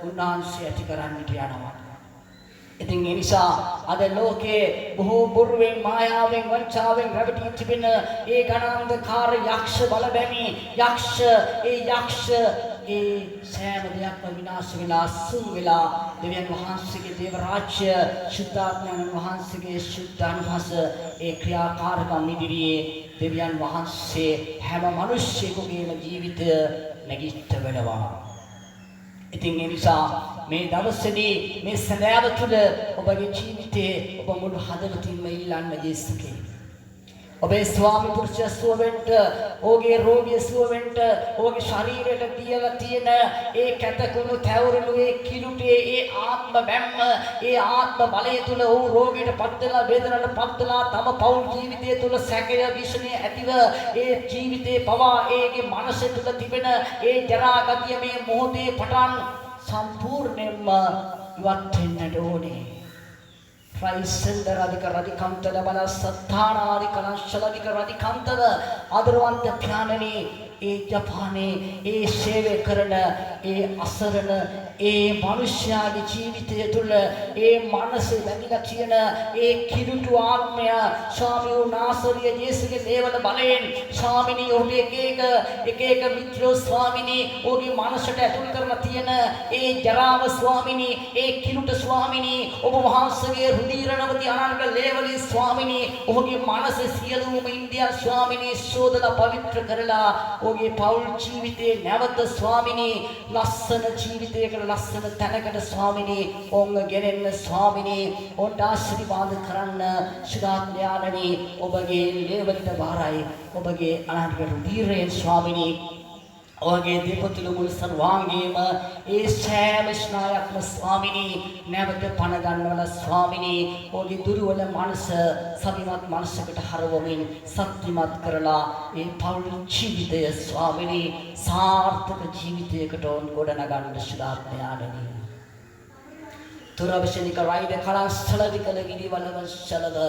උන්වහන්සේ ඇති කරන්නට යනවා. ඉතින් ඒ නිසා අද ලෝකයේ බොහෝ බොරුවෙන් මායාවෙන් වංචාවෙන් රැවටි තිබෙන ඒ ගණන්ධකාර යක්ෂ බලබැමි යක්ෂ ඒ සෑම දෙයක්ම විනාශ වෙලා සුන් වෙලා දෙවියන් වහන්සේගේ දේව රාජ්‍ය ශුද්ධාත්මයන් වහන්සේගේ ශුද්ධානුහස ඒ ක්‍රියාකාරකම් ඉදිරියේ දෙවියන් වහන්සේ හැම මිනිසෙකුගේම ජීවිතය නැගිට වෙනවා. ඉතින් ඒ නිසා මේ දවසේදී මේ සඳාව තුළ ඔබගේ ජීවිතේ ඔබ මුළු හදවතින්ම ඉල්ලන්න යේසුගේ. ඔබේ ස්වාමි පුරුෂය සුව වෙන්න, ඔහුගේ රෝගිය සුව වෙන්න, ඔහුගේ ශරීරයට තියලා තියෙන ඒ කැතකුණු තැවරුණු ඒ කිලුටේ ඒ ආත්ම බැම්ම ඒ ආත්ම බලය තුළ ඔහු රෝගයට පත්වලා වේදනාවට පත්වලා තම පෞල් ජීවිතය තුළ සැකය විෂණය ඇතිව ඒ ජීවිතේ පවා ඒගේ මනස තුළ තිබෙන ඒ ජරා ගතිය මේ මොහොතේ පටන් සම්පූර්ණයෙන්ම ඉවත් වෙන්නට ඕනේ. රයිසෙන්දරාධිකාරී කන්තල බල සත්තානාධිකරණ ශලධිකාරී කන්තල ආදරවන්ත ඥානනේ ඒ ජපානයේ ඒ සේවය කරන ඒ අසරණ ඒ මනුෂ්‍යයාගේ ජීවිතය තුළ ඒ මනසේ වැදිලා තියෙන ඒ කිලුටු ආත්මය ස්වාමී වූ නාසරිය යේසුගේ දේවල බලයෙන් ස්වාමිනී ඔහුගේ එක මිත්‍රෝ ස්වාමිනී ඔහුගේ මනසට ඇතුල් කරලා තියෙන ඒ ජරාව ස්වාමිනී ඒ කිලුට ස්වාමිනී ඔබ වහන්සේගේ රුධිරනවති අනන්ත ලේවලි ස්වාමිනී ඔහුගේ මනසේ සියලුම ඉන්දියා ස්වාමිනී සෝදලා පවිත්‍ර කරලා ඔහුගේ පෞල් ජීවිතේ නැවත ස්වාමිනී ලස්සන ජීවිතයකට ලස්සන තැනකට ස්වාමිනී ඔවුන් ගෙනෙන්න ස්වාමිනී ඔවුන්ට ආශිර්වාද කරන්න ශිරාඥානනී ඔබගේ ලේවලිට බාරයි ඔබගේ අනන්ත රුධිරයෙන් ස්වාමිනී ඔහුගේ දෙපතුල මුළු සර්වාංගයේම ඒ සෑම ස්නායක්ම ස්වාමිනී නැවත පණ ගන්නවල ස්වාමිනී ඔහුගේ දුර්වල මනස සවිමත් මනසකට හරවමින් ශක්තිමත් කරලා ඒ පෞල් ජීවිතය ස්වාමිනී සාර්ථක ජීවිතයකට ඔවුන් ගොඩනගන්න ශිරාඥානනී තුරවශනික රයිද කලස්සලවිකල විදිවලව ශලව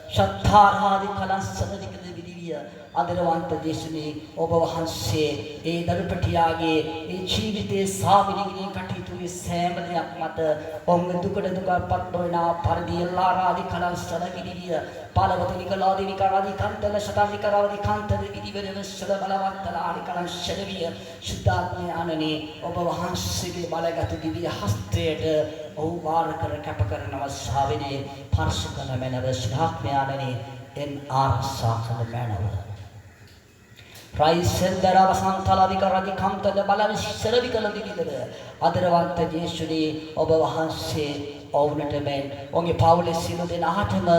ශත්තාරාදි කලස්සලවිකල විදිවිය ආදරවන්ත දේශනේ ඔබ වහන්සේ ඒ දරුපටියාගේ ඒ ජීවිතයේ සාමිනිගිනේ කටයුතුයේ සෑම දෙයක් මත ඔවුන් දුකට දුකපත් වෙනා පරිදියලාරාදි කලස්සල විදිවිය පාලවතනිකලාදීනිකාරාදි කන්තල ශතානිකාරාදි කන්තල විදිවරව ශල බලවන්තලාරි කලස්සලවිය ශුද්ධාත්මය අනනේ ඔබ වහන්සේගේ බලගත දිව්‍ය හස්තයට ඔහු වාර කර කැප කරනවා ශාවිනේ පරිසුකන මනව ශාක්ඥානනේ එන් ආරක්ෂා කරන මනව රයිසෙන්දරව සංතලාධිකාරී කම්තද බලන ශරවිකල දිවිදද ආදරවන්ත යේසුනේ ඔබ වහන්සේ ඔවුන්ට මෙන් ඔගේ පවුලේ සියලු දෙනාටම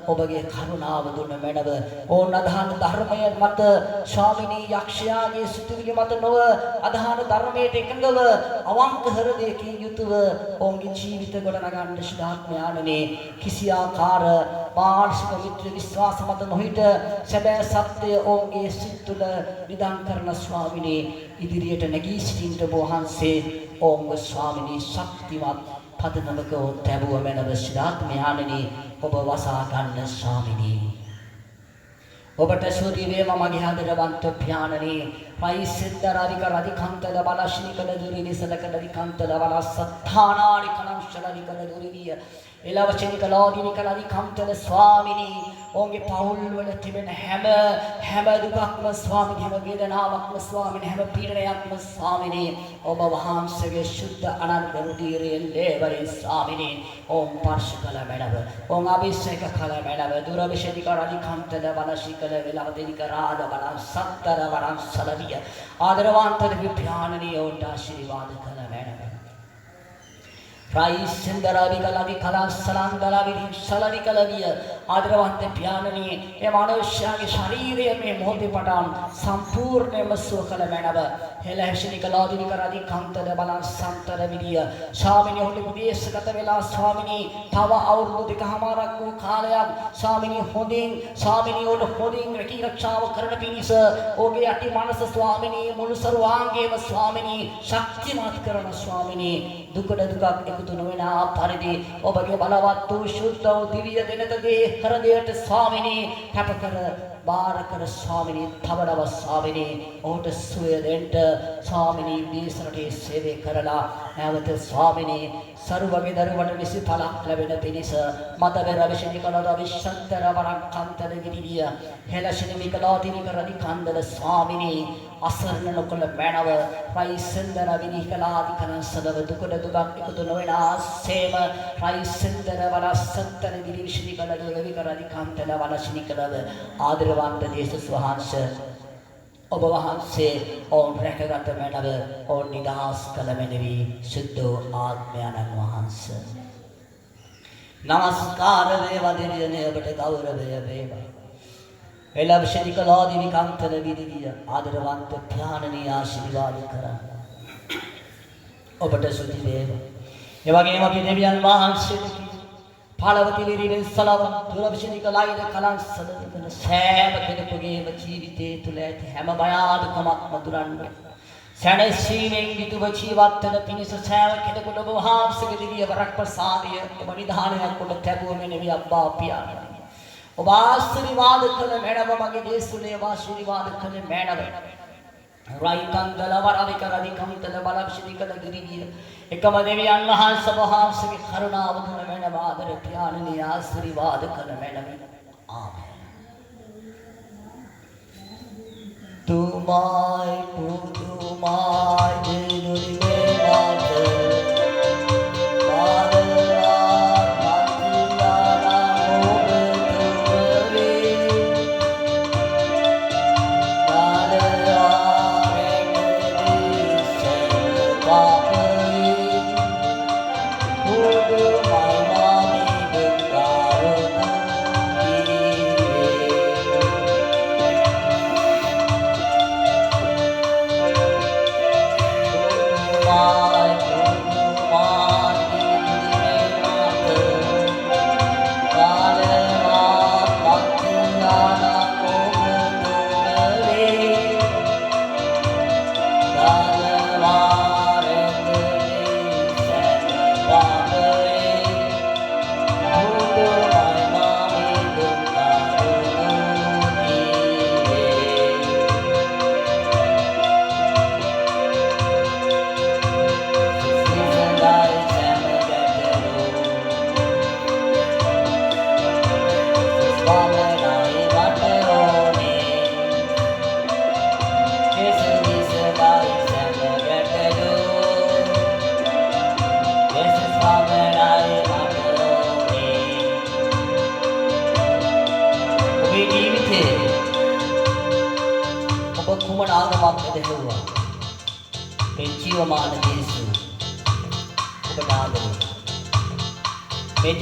ඔබගේ කරුණාව දුන්න මැනව ඕන් අදහන ධර්මය මත ස්වාමිනී යක්ෂයාගේ සිතුවිලි මත නොව අදහන ධර්මයට එකඟව අවංක හෘදයකින් යුතුව ඔවුන්ගේ ජීවිත ගොඩනගන්න ශිරාඥානනේ කිසියාකාර මානසික මිත්‍ර විශ්වාස මත නොහිට සැබෑ සත්‍ය ඔවුන්ගේ සිත් තුළ නිදන් කරන ස්වාමිනී ඉදිරියට නැගී සිටින්න ඔබ වහන්සේ ඔවුන්ගේ ස්වාමිනී ශක්තිමත් පදනමක තැබුව මැනව ශිරාඥානනේ ඔබ වසා ගන්න ස්වාමිනී ඔබට සූරි වේම මගේ ආදරවන්ත ඥානනේ පයිසෙන්දරාධිකාරී කන්තල බලශිනිකල දුරි නිසලකල විකන්තල බලසත්තානානි කලංශල විකල දුරිවිය එලවචනිකලාදීනිකලදී කන්තල ස්වාමිනී ඔවුන්ගේ පවුල් වල තිබෙන හැම දුකක්ම ස්වාමිනේ හැම වේදනාවක්ම ස්වාමිනේ හැම පීඩනයක්ම ස්වාමිනේ ඔබ වහන්සේගේ ශුද්ධ අනන්ත රුධිරයෙන් ලේවරින් ස්වාමිනේ ඔවුන් පර්ශ කළ මැනව ඔවුන් අභිෂේක කළ මැනව දුරවිශේෂික රාජිකාන්තද වනශීකල වෙලාවදීනික රාද බලන් සත්තර වරන් සලවිය ආදරවන්ත විප්‍යානනී ඔවුන්ට ආශිර්වාද කළ මැනව Rais Sindaravi Kalavi Kala Salandaravi Salari Kalavia Adravante Pianani Emanushya Sharire me Mohti Patan Sampurne Masu Kalamanava Helashini Kaladi Karadi Kanta de Balan Santa Vidia Shamini Holi Sakatavela Swamini Tava Auru the Kahamara Kalaya Samini Hoding Samini Old Hoding Raki Rakshav Karnapis Oge Ati Manasa Swamini Mulusarwange Swamini Shakti Matkarana Swamini Dukada Dukak තුනවෙන පරිදි ඔබගේ බලවත් වූ ශුද්ධ වූ දිව්‍ය දෙනතගේ හෘදයට ස්වාමිනී කැපකර බාරකර ස්වාමිනී තවඩව ස්වාමිනී ඔහුට සුවය දෙන්න ස්වාමිනී දීසරටේ සේවය කරලා නැවත ස්වාමිනී සරුවගේ දරුවට විසි පලක් ලැබෙන පිණිස මතවර විශේෂිකලද විශ්සන්තර වරක්කන්තර විදිය හෙලශිනි විකලාතිනික රදිකන්දල ස්වාමිනී අසරණ නොකළ මැනව රයිසෙන්දර විනිකලාදි කන සදව දුකඩ දුකක් එකතු නොවන ආසේම රයිසෙන්දර වලස්සත්තර විනිවිශිනි කළ දෙවි කරදි කන්තල වලශිනි කළව ආදරවන්ත දේශස් වහන්සේ ඔබ වහන්සේ ඔවුන් රැකගත මැනව ඔවුන් නිදහස් කළ මැනවි සුද්ධ ආත්මයන්න් වහන්සේ නමස්කාර වේවා දෙවියනේ ඔබට ගෞරවය වේවා එළවශනික ලාදිවි කන්තර විදිවිය ආදරවන්ත ඥානනීය ආශිර්වාද කරා ඔබට සුදි වේවා ඒ වගේම අපි දෙවියන් වහන්සේට පාලවති විරින් සලව දුරවශනික ලායිද කලං සදන සෑම කෙනෙකුගේම ජීවිතයේ තුල ඇති හැම බයාදුකමක්ම දුරන්න සැනසීමෙන් යුතුව ජීවත් වන පිණිස සෑම කෙනෙකුට ඔබ වහන්සේගේ දිව්‍ය වරක් ප්‍රසාදය ඔබ නිධානයක් කොට ලැබුව මෙනෙවි අබ්බා පියාණනි ඔබ ආශිර්වාද කළ මැනව මගේ දේශුලේ ආශිර්වාද කළ මැනව රයිකන්දල වරවික රදිකන්තල බලක්ෂිනි කළ ගිරිවිය එකම දෙවියන් වහන්සේ වහන්සේගේ කරුණාව දුන මැනව ආදර ඥානනීය ආශිර්වාද කළ මැනව ආමේන් තුමායි පුදුමායි දෙනුනි මේ මාත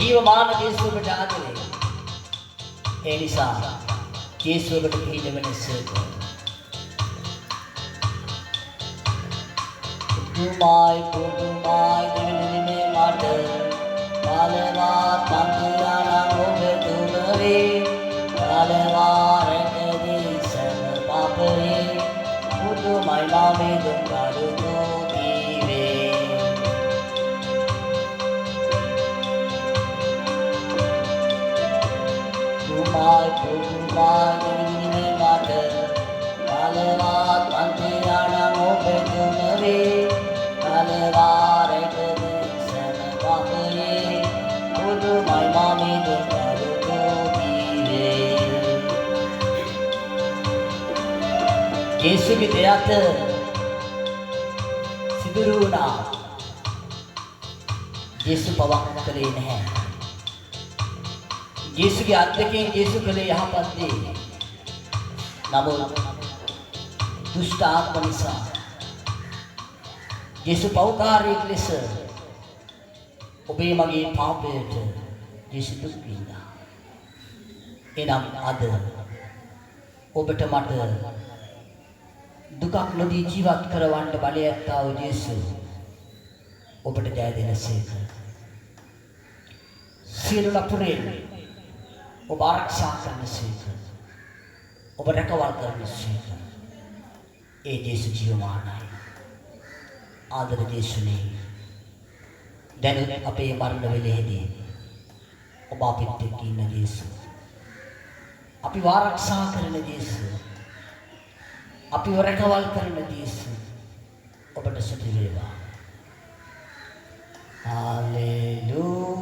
ජීවමාන දේශුවට ආදරේ ඒ නිසා ජේසුවට පිළිදෙන සේක පුදුමායි දෙවියනේ මේ මාට කාලවා තන්තියාන ඔබ දුමවේ කාලවා රැකදී සම පාපේ පුදුමයි නාමේ දුක්ඛරුතෝ Kumai ini mata, kalewat antiyana mobe tumeri, kalewat ekde sana pakai, kudu mai mami tu baru tu kiri. යේසුගේ දෙයත සිදුරු වුණා. යේසු පවක් කළේ නැහැ. යේසුගේ අත් දෙකෙන් යේසු කළේ යහපත් දේ. නමුත් දුෂ්ට ආත්ම නිසා යේසු පව්කාරයෙක් ලෙස ඔබේ මගේ පාපයට යේසු දුක් විඳා. එනම් අද ඔබට මට දුකක් නොදී ජීවත් කරවන්න බලය ඇත්තා වූ යේසු ඔබට ජය දෙනසේක. සියලු ලපුරෙන් ඔබ ආරක්ෂා කරනසේක. ඔබ රැකවල් කරනසේක. ඒ යේසු ජීවමානයි. ආදර යේසුනේ දැනුත් අපේ මරණ වෙලෙහිදී ඔබ අපිත් එක්ක ඉන්න යේසු. අපි ආරක්ෂා කරන යේසු. අපි රැකවල් කරන යේසු. ඔබට ස්තුති වේවා. හාලෙලූයා.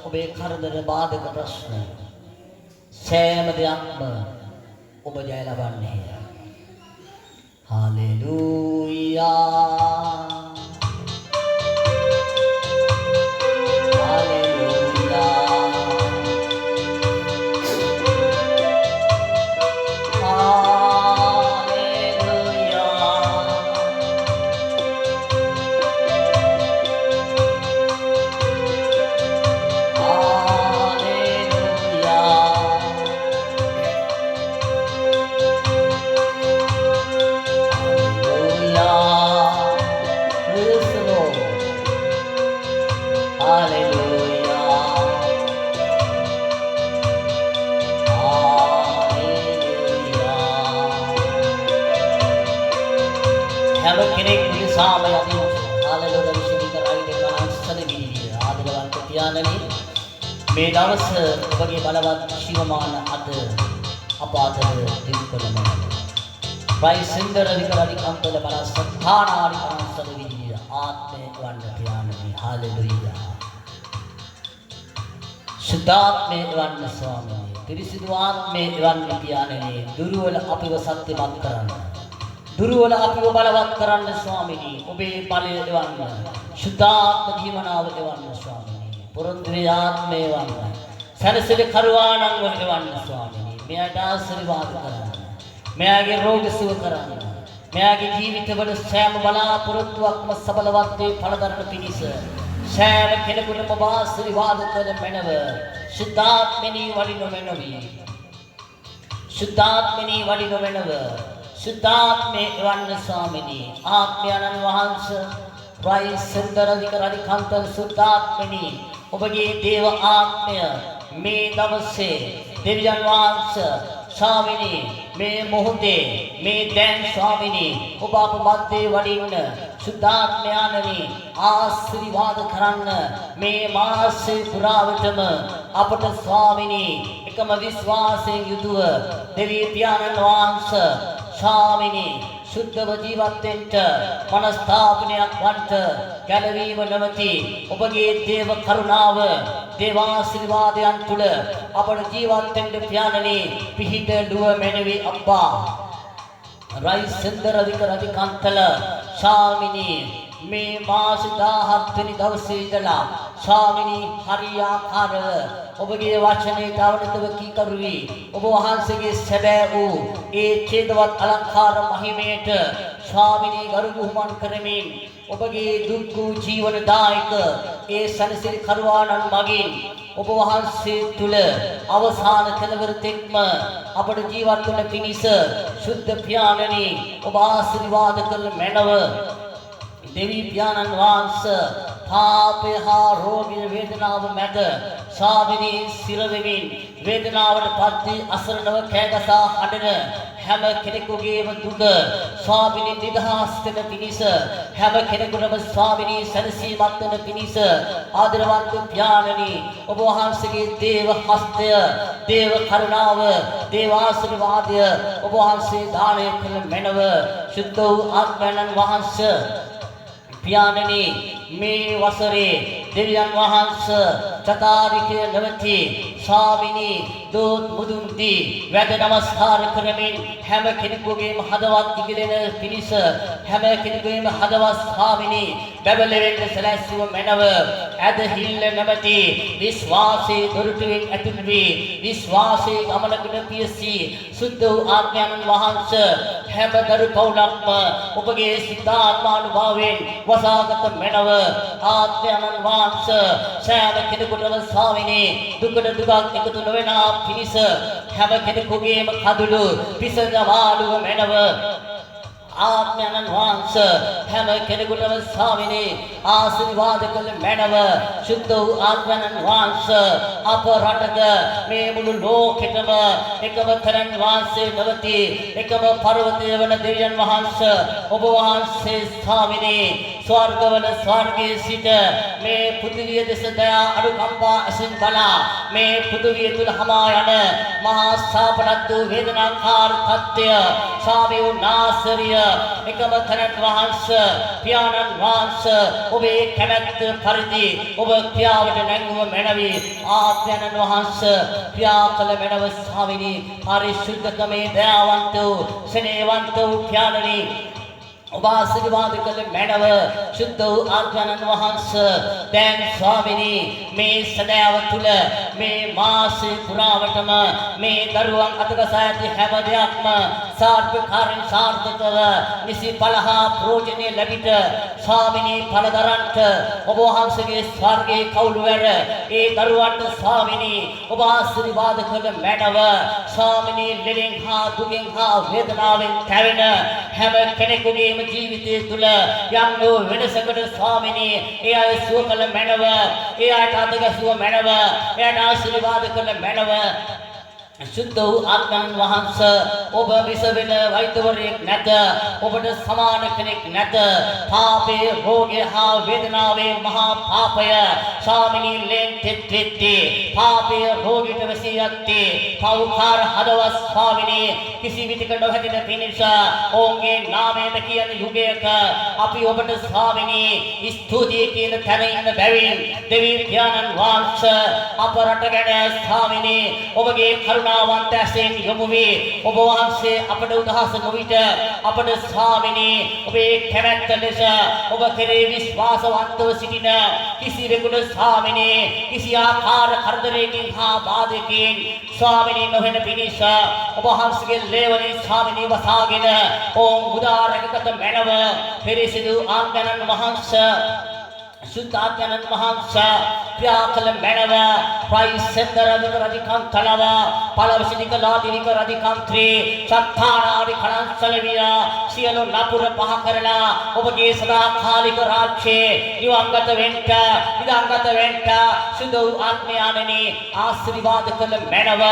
ඔබේ කරදර බාධක ප්‍රශ්න සෑම දෙයක්ම ඔබ ජය ලබන්නේ. හාලෙලූයා. මේ දවස ඔබගේ බලවත් ශිවමාන අද අපාතර දික්කලම ප්‍රයිසින්දර විකරදි කම්පල බල සත්තානාරි කනසල විදිය ආත්මේ වන්න ප්‍රයාණනි. හාලෙලූයා. शुद्धात्मे එවන්න ස්වාමීනි. පිරිසිදු ආත්මේ එවන්න පියාණෙනි. දුර්වල අපිව සත්‍යමත් කරන්න. දුර්වල අපිව බලවත් කරන්න ස්වාමීනි. ඔබේ බලය එවන්න. शुद्धात्ම ජීවනාව එවන්න ස්වාමීනි. පොරොන්දුවේ ආත්මේ එවන්න. සනසෙල කරුවාණන්ව එවන්න ස්වාමීනි. මෙයාට ආශිර්වාද කරන්න. මෙයාගේ රෝග සුව කරන්න. මෙයාගේ ජීවිතවල සෑම බලාපොරොත්තුවක්ම සබලවත් වේ ඵලදරන පිණිස සෑම කෙනෙකුටම ඔබ ආශිර්වාද කර මැනව. शुद्धात्मनि वडिनो मेनवी शुद्धात्मनि वडिनो मेनव शुद्धात्मे एवन्न स्वामिनी आत्म्यानन वහන්ස වයි සුන්දර විකරණිකාන්ත शुद्धात्मनि ඔබගේ දේව ආත්මය මේ දවසේ දෙවියන් වහන්සේ ස්වාමිනී මේ මොහොතේ මේ දැන් ස්වාමිනී ඔබ අප මැදේ වඩින්න शुद्धात्म्याननी आशीर्वाद करන්න මේ මාසේ පුරාවටම අපට ස්වාමිනී එකම විශ්වාසයෙන් යුතුව දෙවි පියාණන් වහන්සේ ස්වාමිනී शुद्धව ජීවත් වෙන්න මනස්ථාපනයක් වන්ට ගැලවීම නැමැති ඔබගේ දේව කරුණාව දේව ආශිර්වාදයන් තුල අපට ජීවත් වෙන්න පියාණනි පිහිට දුව මෙනවි අබ්බා රයි සෙන්දර විකරණිකාන්තල ස්වාමිනී මේ මාස 17 වෙනි දවසේ ඉඳලා ස්වාමිනී හරියාකාරව ඔබගේ වචනයට අවනතව කීකරුවි ඔබ වහන්සේගේ සැබෑ වූ ඒ ඡේදවත් අලංකාර මහිමයට ස්වාමිනී ගරු බුහුමන් කරමින් ඔබගේ දුක් වූ ජීවනදායක ඒ සනසිරි කරුවාණන් මගින් ඔබ වහන්සේ තුල අවසාන කෙලවර තෙක්ම අපට ජීවත් වන පිණිස සුද්ධ පියාණනි ඔබ ආශිර්වාද කළ මැනව देवी पियानन वांस पापे हा रोग वेदनाव मැද ස්වාමිනී සිරවෙමින් වේදනාවට පත්ති අසරණව කෑගසා හඬන හැම කෙනෙකුගේම දුක ස්වාමිනී නිදහස් වෙන පිණිස හැම කෙනෙකුටම ස්වාමිනී සැනසීමක් වෙන පිණිස ආදරවන්ත පියාණනි ඔබ වහන්සේගේ දේව හස්තය දේව කරුණාව දේව ආශිර්වාදය ඔබ වහන්සේ දානය කළ මැනව සුද්ධ වූ ආත්මයන්න් වහන්සේ පියාණනි මේ වසරේ දෙවියන් වහන්සේ චතාරිකය නැවති ස්වාමිනී දෝත් මුදුන් දී වැද නමස්කාර කරමින් හැම කෙනෙකුගේම හදවත් ඉගෙලෙන පිණිස හැම කෙනෙකුගේම හදවත් ස්වාමිනී බබලෙන්න සැලැස්සුව මැනව ඇදහිල්ල නැමැති විශ්වාසයේ දොරටුවෙන් ඇතුල් වී විශ්වාසයේ ගමනකට පියසී සුද්ධ වූ ආඥානන් වහන්සේ හැම දරු පවුලක්ම ඔබගේ සිතාත්මානුභාවයෙන් වසාගත මැනව ආඥානන් වහන්සේ සෑම කෙනෙකුටම ස්වාමිනී දුකට දුකක් එකතු නොවන පිණිස හැම කෙනෙකුගේම කඳුළු පිසදමාලුව මැනව ආඥානන් වහන්සේ හැම කෙනෙකුටම ස්වාමිනී ආශිර්වාද කළ මැනව සුද්ධ වූ ආඥානන් වහන්සේ අප රටක මේ මුළු ලෝකෙටම එකම තරන් වාසයේ නැවති එකම පර්වතය වන දෙවියන් වහන්සේ ඔබ වහන්සේ ස්වාමිනී ස්වර්ගවල ස්වර්ගයේ සිට මේ පෘථිවිය දෙස දයා අනුකම්පා ඇසින් බලා මේ පෘථිවිය තුල හමා යන මහා සාපනත් වූ වේදනාකාර තත්ත්වය ස්වාමී නාසරිය එකම තැනට වහන්සේ පියාණන් වහන්සේ ඔබේ කැමැත්ත පරිදි ඔබ ක්‍රියාවට නැංගුව මැනවි ආඥානන් වහන්සේ ක්‍රියා කළ මැනව ස්වාමිනී පරිශුද්ධකමේ දයාවන්ත වූ ස්නේහවන්ත වූ පියාණනි ඔබ ආශිර්වාද කළ මැනව සුද්ධ වූ ආඥානන් වහන්සේ දැන් ස්වාමිනී මේ සදාව තුල මේ මාසේ පුරාවටම මේ දරුවන් අතගසා ඇති හැම දෙයක්ම සාර්ථකාරී සාර්ථකව නිසි පළහා ප්‍රෝජනේ ලැබිට ස්වාමිනී පළදරන්ට ඔබ වහන්සේගේ ස්වර්ගයේ කවුළු වැර ඒ දරුවන්ට ස්වාමිනී ඔබ ආශිර්වාද කළ මැනව ස්වාමිනී ලෙලෙන් හා දුකෙන් හා වේදනාවෙන් තැවෙන හැම කෙනෙකුගේ ජීවිතය තුල යම් වූ වෙනසකට ස්වාමිනී ඒ අය සුව කළ මැනව ඒ අයට අතගසුව මැනව එයට ආශිර්වාද කළ මැනව शुद्ध आत्मन वහන්ස ඔබ විස වෙන වෛද්‍යවරයෙක් නැත ඔබට සමාන කෙනෙක් නැත පාපයේ රෝගය හා වේදනාවේ මහා පාපය ස්වාමිනී ලෙන් තෙත්විති පාපයේ රෝගීට වසියatti පෞකාර හදවස් ස්වාමිනී කිසි විදිහක නොහැදෙන පිණිස ඔවුන්ගේ නාමයෙන් කියන යුගයක අපි ඔබට ස්වාමිනී ස්තුතිය කියන තැන ඉන්න බැවින් දෙවි ඥානන් වහන්සේ අප රට ගැන ස්වාමිනී ඔබගේ කරුණාවන්ත ඇසෙන් යොමු වී ඔබ වහන්සේ අපට උදහස නොවිට අපට ස්වාමිනී ඔබේ කැමැත්ත ලෙස ඔබ කෙරේ විශ්වාසවන්තව සිටින කිසිවෙකුට ස්වාමිනී කිසි ආකාර කරදරයකින් හා බාධකකින් ස්වාමිනී නොවන පිණිස ඔබ වහන්සේගේ ලේවනේ ස්වාමිනී වසාගෙන ඕම් උදාරකගත මැනව පෙරසිදු ආඥානන් වහන්සේ සුද්ධාඥානන් වහන්සේ ක්‍රියාකල මැනව ප්‍රයිසෙන්දර විකරදිකම් කලව පළවසිනික ලාදිනික රදිකම් ත්‍රි සත්තානාරි කලංසලවිය සියලු නපුර පහ කරලා ඔබගේ සදාකාලික රාජ්‍යයේ නිවංගත වෙන්න ඉදාංගත වෙන්න සුදු ආත්මයාණනි ආශිර්වාද කළ මැනව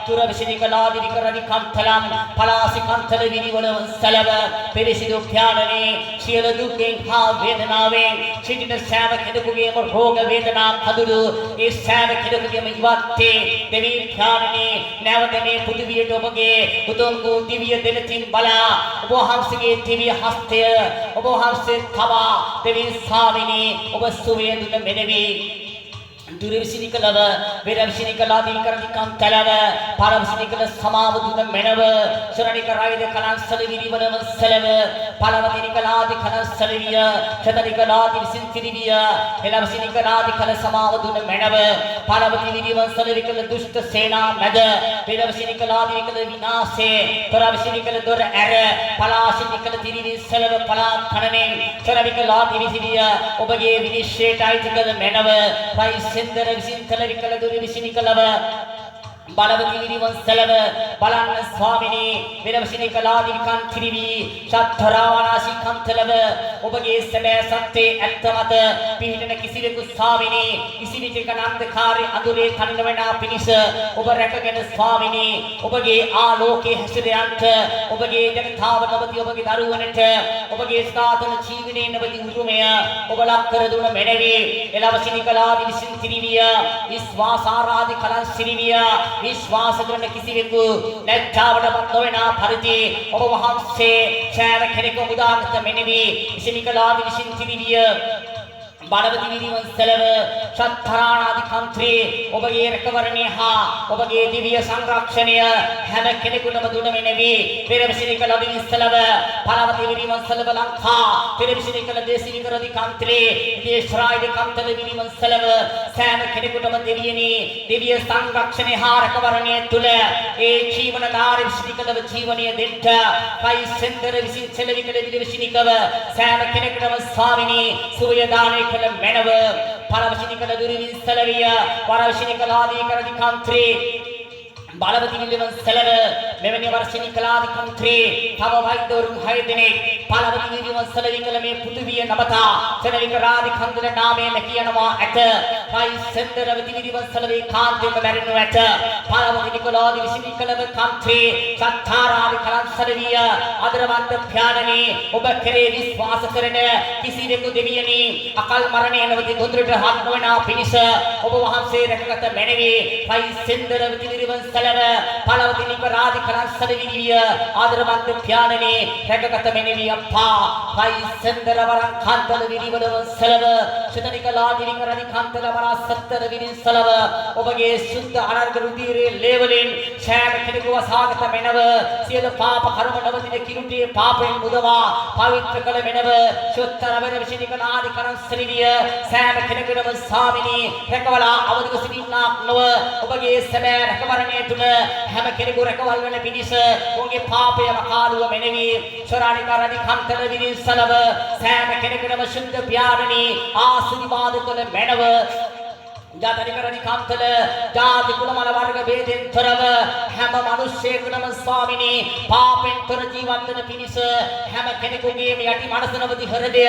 තුරවසිනික ලාදිනික රදිකම් තලම් පලාසිකම් තල විනිවල සලව පෙරසිදු ඥානනි සියලු දුක්ෙන් හා වේදනාවෙන් සිටින සෑම කෙනෙකුගේම රෝග වේදනා කඳුළු ඒ සෑම කෙනෙකුගේම ඉවත්තේ දෙවි ඥානනි නැවත මේ පෘථිවියට ඔබගේ උතුම් වූ දිව්‍ය දෙලතින් බලා ඔබ වහන්සේගේ දිව්‍ය හස්තය ඔබ වහන්සේ තබා දෙවි ස්වාමිනී ඔබ සුවය දුන මෙනෙවි දුරවිසිනිකලව වේරවිසිනිකලාදී කරනිකම් තලව පාරවිසිනිකල සමාව දුන මෙනව සරණික රායද කලංසල විරිවලම සලව පළවදිනිකලාදී කලංසලවිය චතනිකලාදී විසින්තිරිවිය හෙලවිසිනිකලාදී කල සමාව දුන මෙනව පළවදි විරිවංසල විකල දුෂ්ට සේනා මැද වේරවිසිනිකලාදී විකල විනාශේ පරවිසිනිකල දොර ඇර පලාසිනිකල තිරිවි සලව පලා කණනේ සරණිකලාදී විසිරිය ඔබගේ විනිශ්චයට අයිතිකල මෙනව සෙන්දර විසින් කළ විකල දුරි විසිනිකලව බලවති විරිවංසලව බලන්න ස්වාමිනී වෙනවසිනිකලාදී විකන් තිරිවි සත්තරාවනාසි කන්තලව ඔබගේ සැබෑ සත්‍යේ ඇත්ත මත පිහිටන කිසිවෙකු ස්වාමිනී කිසි විදිහක අන්ධකාරයේ අඳුරේ තනිනවන පිණිස ඔබ රැකගෙන ස්වාමිනී ඔබගේ ආලෝකයේ හැසිරයන්ට ඔබගේ ජනතාව නවති ඔබගේ දරුවනට ඔබගේ සාතන ජීවනයේ නවති උරුමය ඔබ ලක් කර දුන මෙනෙවි එලවසිනිකලාදී විසින් තිරිවිය විශ්වාසාරාදී කලංසිරිවිය විශ්වාස කරන කිසිවෙකු නැත්තාවටපත් නොවන පරිදි ඔබ වහන්සේ සෑම කෙනෙකු මුදාගත මෙනෙවි ඉසිනිකලාදී විසින් තිරිවිය බලවති විරිවංසලව සත්තරාණාදී කන්ත්‍රේ ඔබගේ රැකවරණය හා ඔබගේ දිව්‍ය සංරක්ෂණය හැම කෙනෙකුටම දුන මෙනෙවි පෙරවිසිනිකලාදී විස්සලව බලවති විරිවංසලව ලංකා පෙරවිසිනිකල දේශිනිකරදී කන්ත්‍රේ දේශරායද කන්තල විරිවංසලව සෑම කෙනෙකුටම දෙවියනි දිව්‍ය සංරක්ෂණය හා රැකවරණය තුල ඒ ජීවනදාරී විසිනිකලව ජීවනීය දෙන්න පයිසෙන්දර විසින් සෙලවිකල විරිවසිනිකව සෑම කෙනෙකුටම ස්වාමිනී සුවය දානේ කළ මැනව පරවශිනිකල දුරිවිස්සලවිය පරවශිනිකලාදී කරදි කන්ත්‍රේ බලවති විරිවංසලව මෙවැනි වර්ෂිනිකලාදී කන්ත්‍රේ තව වෛද්‍යවරුන් 6 දෙනෙක් බලවති විරිවංසල විකල මේ පෘථිවිය නබතා සෙනවික රාදී කන්දල නාමයෙන් කියනවා ඇත පයිසෙන්දර විරිවංසල වේ කාන්තේම මැරෙනු ඇත බලවති නිකලාදී විසිනිකලව කන්ත්‍රේ සත්තාරාදී කලංසලවිය අදරවන්ත ඥානනේ ඔබ කෙරේ විශ්වාස කරන කිසිවෙකු දෙවියනි අකල් මරණය නවති ගොදුරට හත් නොවන පිණිස ඔබ වහන්සේ රැකගත මැනවි පයිසෙන්දර විරිවංසල පළවති නිකරාදී කලංසලවිය ආදරවන්ත ඥානනේ රැකගත මෙනෙවි අප්පා පයිසෙන්දර වරං කාන්තල විරිවලව සලව චතනිකලාදී විකරදී කාන්තල වරා සත්තර විරිසලව ඔබගේ සුද්ධ අනර්ග රුධිරයේ ලේවලින් සෑම කෙනෙකු වසාගත මෙනව සියලු පාප කර්ම නවතින කිරුටියේ පාපයෙන් මුදවා පවිත්‍ර කළ මෙනව සුත්තර වෙනවිසිනිකලාදී කලංසලවිය සෑම කෙනෙකුටම ස්වාමිනී රැකවලා අවදිව සිටින්නාක් නොව ඔබගේ සැබෑ රැකවරණය තුල හැම කෙනෙකු රැකවල් වන පිණිස ඔවුන්ගේ පාපය වකාලුව මෙනෙවි සරණිකාරදී කන්තල විරිසලව සෑම කෙනෙකුටම සුද්ධ ඥානනි ආශිර්වාද කළ මැනව ජාතනිකරණි කාන්තල ජාති කුල මල වර්ග ભેදෙන් තොරව හැම මිනිස්සෙකුටම ස්වාමිනී පාපෙන් තොර ජීවත් වෙන පිණිස හැම කෙනෙකුගේම යටි මනසනවති හෘදය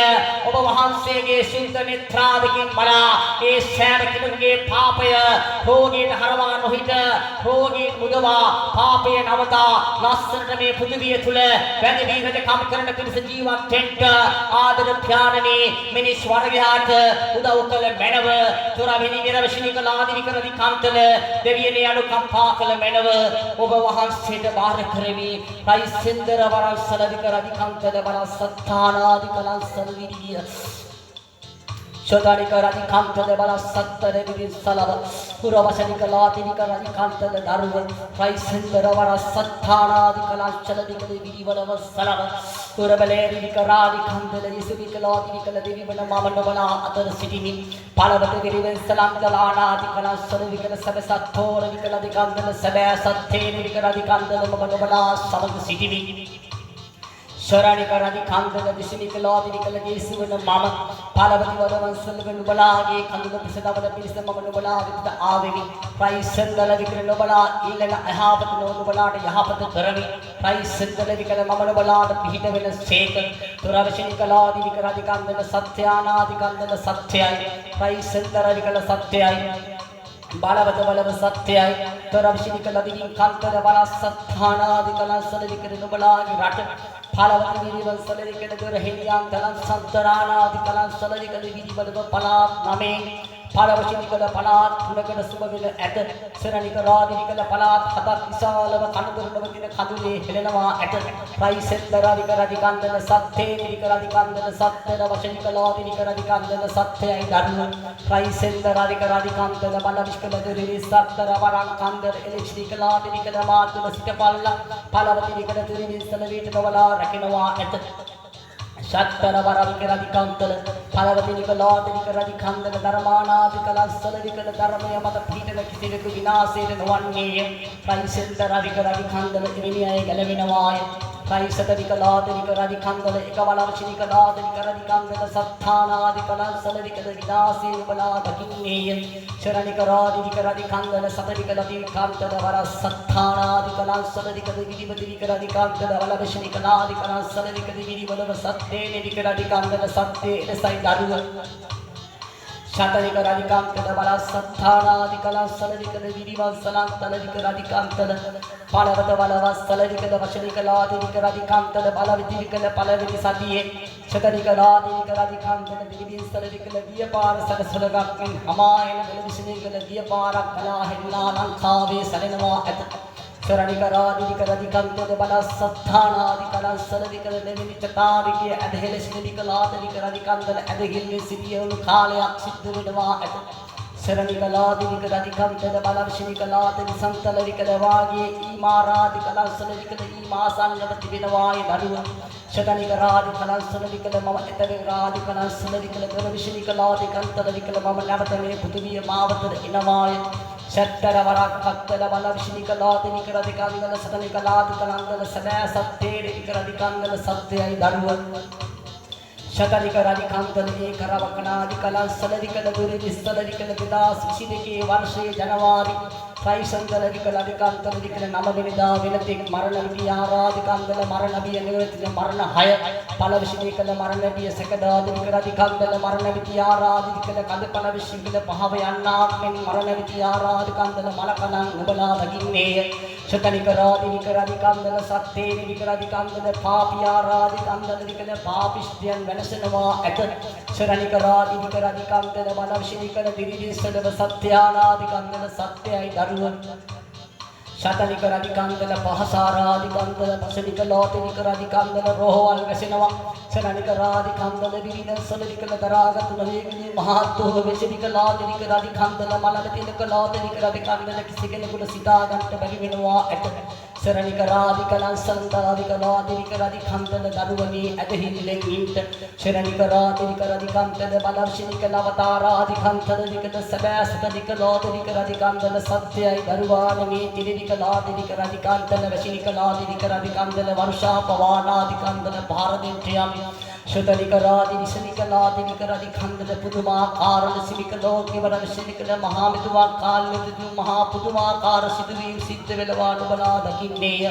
ඔබ වහන්සේගේ ශුද්ධ නෙත්‍රාදකින් බලා ඒ සෑම කෙනෙකුගේ පාපය රෝගීට හරවා නොහිට රෝගීන් මුදවා පාපය නවතා ලස්සනට මේ පෘථිවිය තුල වැඩි වීරජ කම් කරන පිණිස ජීවත් වෙන්න ආදර ඥානනේ මිනිස් වර්ගයාට උදව් කළ මැනව තොරවිනි විකරදි කාන්තල දෙවියනේ අනුකම්පා කළ මැනව ඔබ වහන්සේට බාර කරමි රයිසෙන්දර වරස්සල විකරදි කාන්තල බරසත්තානාදි කලස්සල විදිය Shodari karadi kantale bala sattare bidi salava puravasani kalati karadi kantale daruva raisendra vara satthana di kalachala di kale bidi vara salava purabaleri di karadi kantale isubi kalati kala devi vana mamana vana atar sitini palavate viriven salam kalana di kalachala di kala sabe satthora di kala di kantale sabe sathene di karadi kantale mamana vana samag sitini Sharani karadi kandala disini kaladi nikala Yesuvana mama palavati varavansallu nubalage kandala pisadavana pilisa mama nubalage tida avevi praisendala vikra nubala ilana ahapata nubalada yahapata karami praisendala vikra mama nubalada pihita vena seka turavashini kaladi vikradi kandala satyanadi kandala satyai praisendala vikra satyai Balavata balava satyai turavashini kaladi kandala bala satthana dikala sadikra nubalage rata Palavati virivan saladikala durahiliyan dalan santarana dikalan saladikala virivan palat name Palavashinikala palat punakala subavila at Seranikala dikala palat hatat visalava kanudurunavatina kadule helenava at Praisendara dikala dikandala sathe dikala dikandala sattera vashinikala dikala dikandala sathai dharma Praisendara dikala dikandala balavishkala durili sattera varang kandar elishnikala dikala matula sitapalla Palavati dikala durili salavita kavala rakinawa at Shattara varavika dikantala Palavati nikala dikala dikandala dharmana dikala saladikala dharmaya mata pithana kisiveku vinasena novanne Praisendara dikala dikandala iviniya galavinavaya Praisata dikala dikala dikandala ekavalavashi dikala dikala dikandala satthana dikala saladikala vinasena bala dakinne Sharanikara dikala dikandala satadikala dikandala vara satthana dikala saladikala vidivati dikala dikandala valavashi dikala dikala saladikala vidivati satte Dikara dikandala satte esai daruva Shatani kara dikandala bala satthana dikala saladikala vidiva salantala dikara dikandala palavata balava saladikala vashanikala dikara dikandala balaviti dikala palaviti satiye Shatani kara dikara dikandala vidivi saladikala viyapara saraswagakken hamayana velishinikala viyapara kala henna lankhave salenava at Saranikara dikara dikandala bala satthana dikala saladikala nevini chatarike adhelesini dikala dikara dikandala adhilne sitiyunu khalayak siddha venawa at Saranikala dikara dikandala bala vishinikala santala dikala vage imara dikala saladikala imasannavati venawa daruva Shatanikara dikala saladikala mama etavira dikala saladikala vishinikala dikantala dikala mama navatane puthuviya mavatara inavaya Shattara varak kattala balavishnikala dikara dikandala satanikala dikandala sada satte dikara dikandala satyai daruva Shatanikara dikandala ekara vakana dikala saladikala duri saladikala vidas shidike varshe January Praisendala dikala dikandala dikala namavenida venatik marana viyara dikandala marana viya nivatina marana haya palavishnikala marana viya sekada dikala dikandala marana viyara dikala kade palavishnikala pahavayanna men marana viyara dikandala malakana nubala daginne Shatanikara dikala dikandala satte dikala dikandala papiyara dikandala dikala papishdiyan venasanava at Sharanikara dikala dikandala palavishnikala diridi sadava satyana dikandala satyai daruva Shatanikara dikandala pahasara dikandala pasanikala dikala dikandala rohwal vesenava Sharanikara dikandala virina saladikala daragatuna vegini mahatto vesenikala dikala dikandala malavati dikala dikala dikandala kisigene kula sita ganta bagi venawa at Sharanikara dikala sandala dikala dikala dikandala daruvani adhillen int Sharanikara dikala dikandala balavshinikala avatara dikandala dikala sabasata dikala dikala dikandala satyai daruvani dikala dikala dikandala vashinikala dikala dikandala varsha pavana dikandala bharadintyam शतनिकरादि विशनिकलादि विकरादि खंडद पुदुमाकार सिविकलोकि वरद शिनिकल महामितुवा काल्यदु महापुदुमाकार सिद्धि सिद्ध वेलवानु बलाद किन्नेय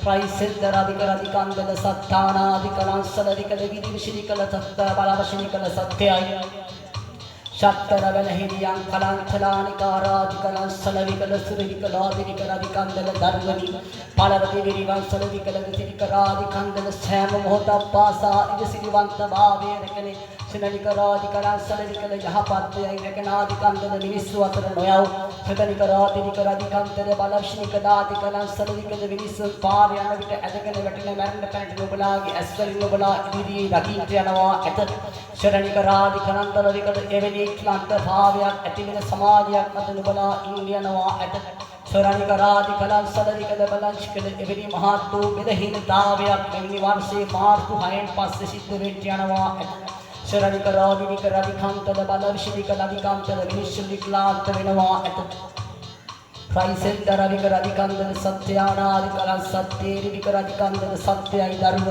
प्राइसिद्धरादिकरादि कांदल सत्तानादि कलांसलदिकल विधि विशनिकल सत्त बलवशनिकल सत्यय शत्तर बलहिरियां कलांचलानिकारादि कलांसलविकल सुरविकलादि विकरादि कांदल धर्मनि पालवति विरिवंसलविकल वितिकरादि कांदल श्याम मोहता पासा इद सिरिवंत भावे रकने सिननिकरादि कलांसलविकल यहपात्य रकनादि कांदल निविस्सु अतर नोयाव शतनिकरादि विकरादि कांदल बलवशनिकदादि कलांसलविकल विनिस्सु पारयन विट अदकने वटने मरण pant नुबलागी अस्वल नुबला इदि रकीत यනවා ඇත शरणिकरादि कांदल विकल एवनी क्लांत भावයක් ඇති වෙන සමාධියක් මත නුබලා ඉන්දියනවා ඇත शरणिकरादि कलांसलविकल බලංශකල එවැනි මහත් වූ බෙදහිනතාවයක් මෙවැනි වර්ෂයේ මාර්තු 6න් පස්සේ සිද්ධ වෙන්න යනවා ඇත शरणिकरादि विकरादि කාන්තල බලවිශිකලාදි කාන්තල විනිශ්චය ක්ලාන්ත වෙනවා ඇත प्राइसेंदर विकरादि कांदल सत्यानादि कला सत्येरि विकरादि कांदल सत्यයි දරුව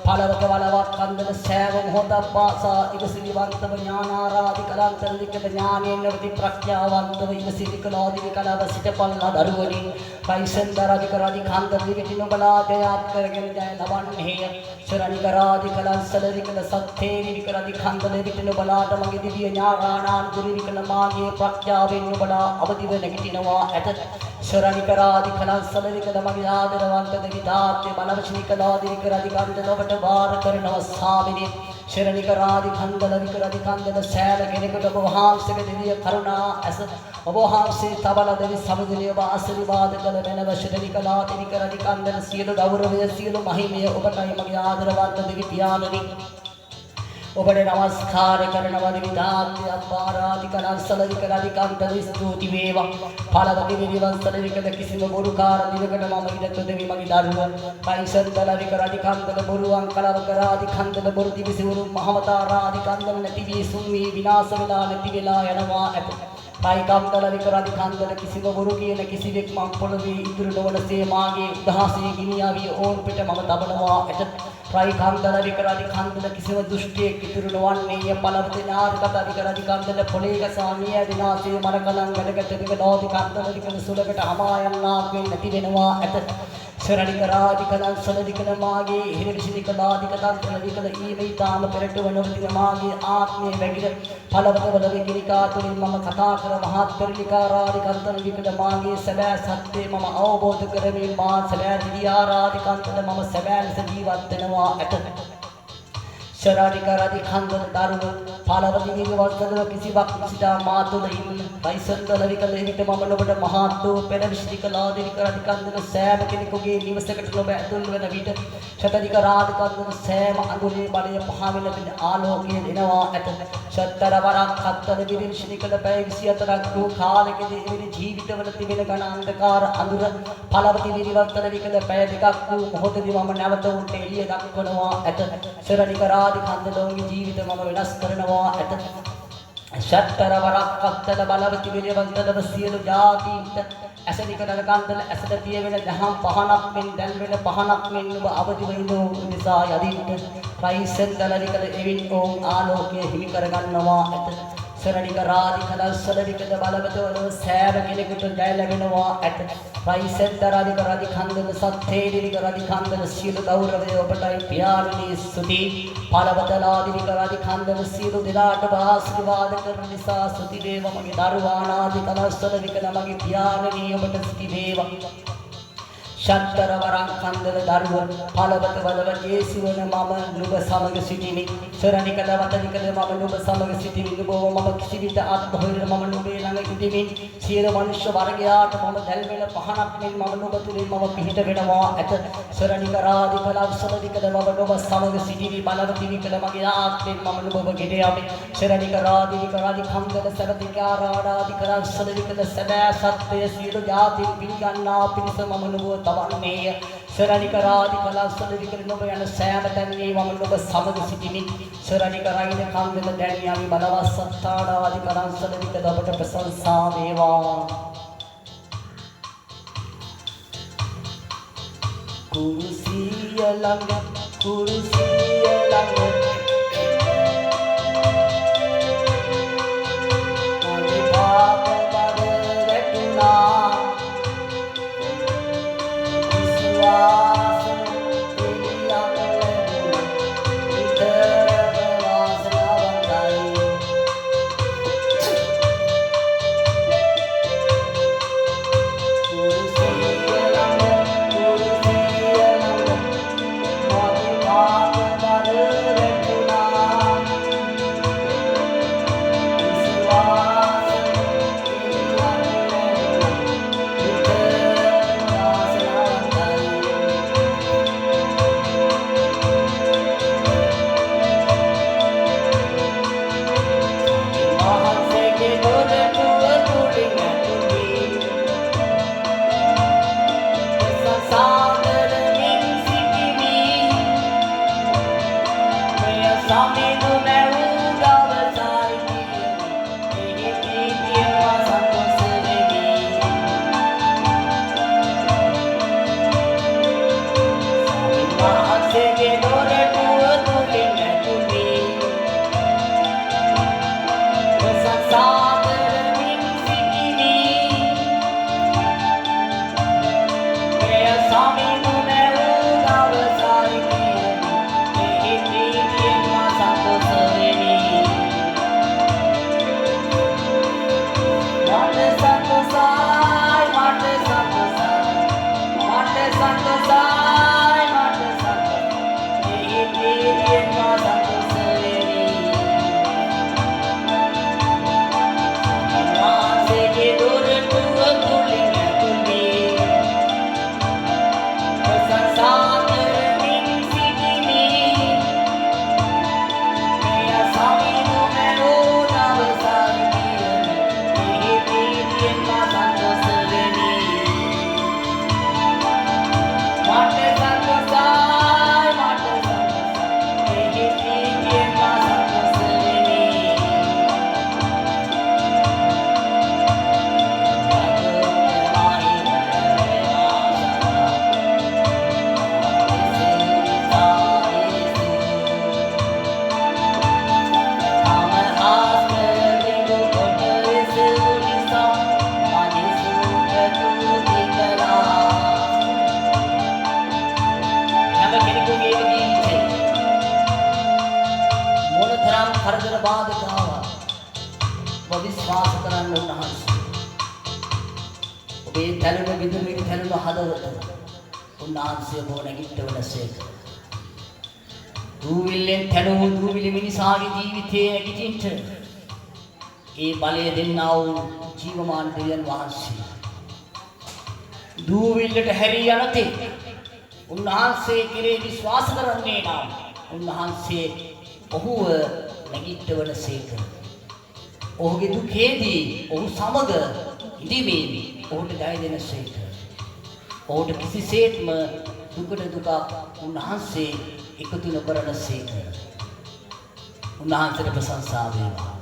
පළවක වලවක් කන්දල සෑවම හොඳ පාසා ඉවසිලිවන්තව ඥානාරාදි කලාන්තර විකල ඥානයෙන් නවති ප්‍රඥාවන්තව ඉවසිලිකලාදි විකලව සිටපල්ලා දරුවනි प्राइसेंदर विकरादि कांदल විවිධ නොබලා දයාත් කරගෙන ජය ලබන්නේය शरणिकरादि कलांसल विकल सत्येरि विकरादि कांदल විවිධ නොබලාට මගේ දිව්‍ය ඥානානාන් දුරි විකල මාගේ ප්‍රඥාවෙන් නොබලා අවදිව නැගිටිනවා ඇත शरणिकरादि कलांसल विकल मगे आदरवंत विधात्य बलवशनिकलादि विकरादि कांदल ඔබට වාර කරනවා ස්වාමිනේ शरणिकरादि कांदल विकरादि कांदल සෑම කෙනෙකුට ඔබ වහන්සේගේ දිව්‍ය කරුණා ඇස ඔබ වහන්සේ තබල දෙවි සමුදිනේ ඔබ ආශිර්වාද කළ මැනව शरणिकलादि विकरादि कांदल සියලු ගෞරවය සියලු මහිමය ඔබටයි මගේ ආදරවන්ත දෙවි පියාණනි ඔබට නමස්කාර කරනවා විදාත්‍ය අපාරාදි කලාංසල විකලාදි කාන්තල ස්තුති වේවා පළවති විරිවංශල විකල කිසිම බොරුකාර දිනකට මම ඉදත් දෙවි මගේ දරුව පයිසන්දල විකලාදි කාන්තල බොරුවන් කලව කරාදි කාන්තල බොරු දිවිසිවරු මහවතාරාදි කාන්තල නැති වී සුන්වි විනාශ වෙලා නැති වෙලා යනවා ඇත පයි කාන්තල විකලාදි කාන්තල කිසිම බොරු කියන කිසිවෙක් මම් පොළවේ ඉදිරි නොවනසේ මාගේ උදහසේ ගිනියාවිය ඕන් පිට මම දබනවා ඇත प्राई कांदल विकरादि कांदल किसिम दुष्टे कितुरु नवन्ने पलवते नार कथा विकरादि कांदल फुलेग सामिय दिनासे मरकलं गडगट विकदादि कांदल विकल सुलगट हमायन्ना के नति वेනවා ඇත शरणिकरादि कलांसल विकल मागे हिरविशनिकलादि कांदल विकल ඊමේ තාම පෙරට වනවති මාගේ ආත්මයේ වැగిර පලවත වල විකිනිකා තුලින් මම කතා කර මහත් පරිලිකාරාදි කාන්තල විකල මාගේ සැබෑ සත්‍යය මම අවබෝධ කරමින් මා සැබෑ විද්‍යාරාදි කාන්තල මම සැබෑ ලෙස ජීවත් වෙනවා ඇත शरणिकरादि कांदल දරුව පළවති විවස්තදව කිසිවක් සිතා මා තුළ ඉන්න පයිසන්දල විකල එවිට මම ඔබට මහත් වූ පෙරවිශිකලාදි විකරාදි කාන්දල සෑම කෙනෙකුගේ නිවසකට ඔබ ඇතුල් වෙන විට शतनिकरादि कांदल සෑම අඟුලේ බලය පහවෙන විට ආලෝකය දෙනවා ඇත සත්තර වරක් හත්තර විවිශිකල පැය 24ක් වූ කාලෙකදී එවැනි ජීවිතවල තිබෙන ඝන අන්ධකාර අඳුර පළවති විවස්තද විකල පැය දෙකක් වූ මොහොතදී මම නැවත උන්ට එළිය දක්වනවා ඇත शरणिकरादि कांदलोंගේ ජීවිත මම වෙනස් කරනවා ඇත ෂත්තර වරක් අත්තල බලවති විලියවන්තදව සියලු ජාතීන්ට ඇසනිකරන කාන්දල ඇසට පියවෙන දහම් පහනක් මෙන් දැන් වෙන පහනක් මෙන් ඔබ අවදිව ඉඳෝ නිසා යදින්ට පයිසෙන්දල විකල එවින් ඕම් ආලෝකයේ හිමි කරගන්නවා ඇත शरणिकरादि कलांसल विकल බලවතවල සෑම කෙනෙකුට ජය ලැබෙනවා ඇත පයිසෙන්දරාදි කාන්දල සත්‍යේරි විකරාදි කාන්දල සියලු ගෞරවය ඔබටයි පියාණනි ස්තුති පළවතලාදි විකරාදි කාන්දල සියලු දෙනාට ආශිර්වාද කරන නිසා ස්තුති වේවා මගේ දරුවානාදි කලාංසල විකල මගේ පියාණනි ඔබට ස්තුති වේවා शत्तर वरं कांदल दरुव पलवत वलव जेसुवन मम नुब समग सिटिमि शरणिकल वतनिकल मम नुब समग सिटिमि नुबව මම කිසිවිට ආත්මහොයර මම නුඹේ ළඟ ඉදිමි සියලු මනුෂ්‍ය වර්ගයාට මම දැල්වෙන පහනක් මෙන් මම නුඹ තුලින් මම පිහිට වෙනවා ඇත शरणिकरादि कलांसल विकल මම නුඹ समग සිටිමි බලවති විකල මගේ ආත්මෙන් මම නුඹව ගෙඩ යමි शरणिकरादि विकरादि खंदल सरतिකාරාඩාදි कलांसल विकल සදා සත්‍ය සියලු ජාති පිළිගන්නා පිණිස මම නුඹව तवन्नेय शरणिकरादि कलांसल विकल නුඹ යන සෑම තැන්නේ මම නුඹ සමග සිටිමි शरणिकरादि कांदल දැනියාමි බලවත් සත්තාඩාදි कलांसल विकल ඔබට ප්‍රශංසා වේවා कुरुसिय ළඟ ඔබේ තැනුණු විදුලියට තැනුණු හදවත උන්වහන්සේ ඔබ නැගිටවනසේක. දූවිල්ලෙන් තැනුණු දූවිලි මිනිසාගේ ජීවිතයේ නැගිටින්න ඒ බලය දෙන්නා වූ ජීවමාන දෙවියන් වහන්සේ දූවිල්ලට හැරී යනතේ උන්වහන්සේ කෙරෙහි විශ්වාස කරන්නේ නම් උන්වහන්සේ ඔහුව නැගිටවනසේක. ඔහුගේ දුකේදී ඔහු සමග ඉඳීමේ ඔහුට ජය දෙනසේක. ඔහුට කිසිසේත්ම දුකට දුකක් උන්වහන්සේ එකතු නොකරනසේක. උන්වහන්සේට ප්‍රශංසා වේවා.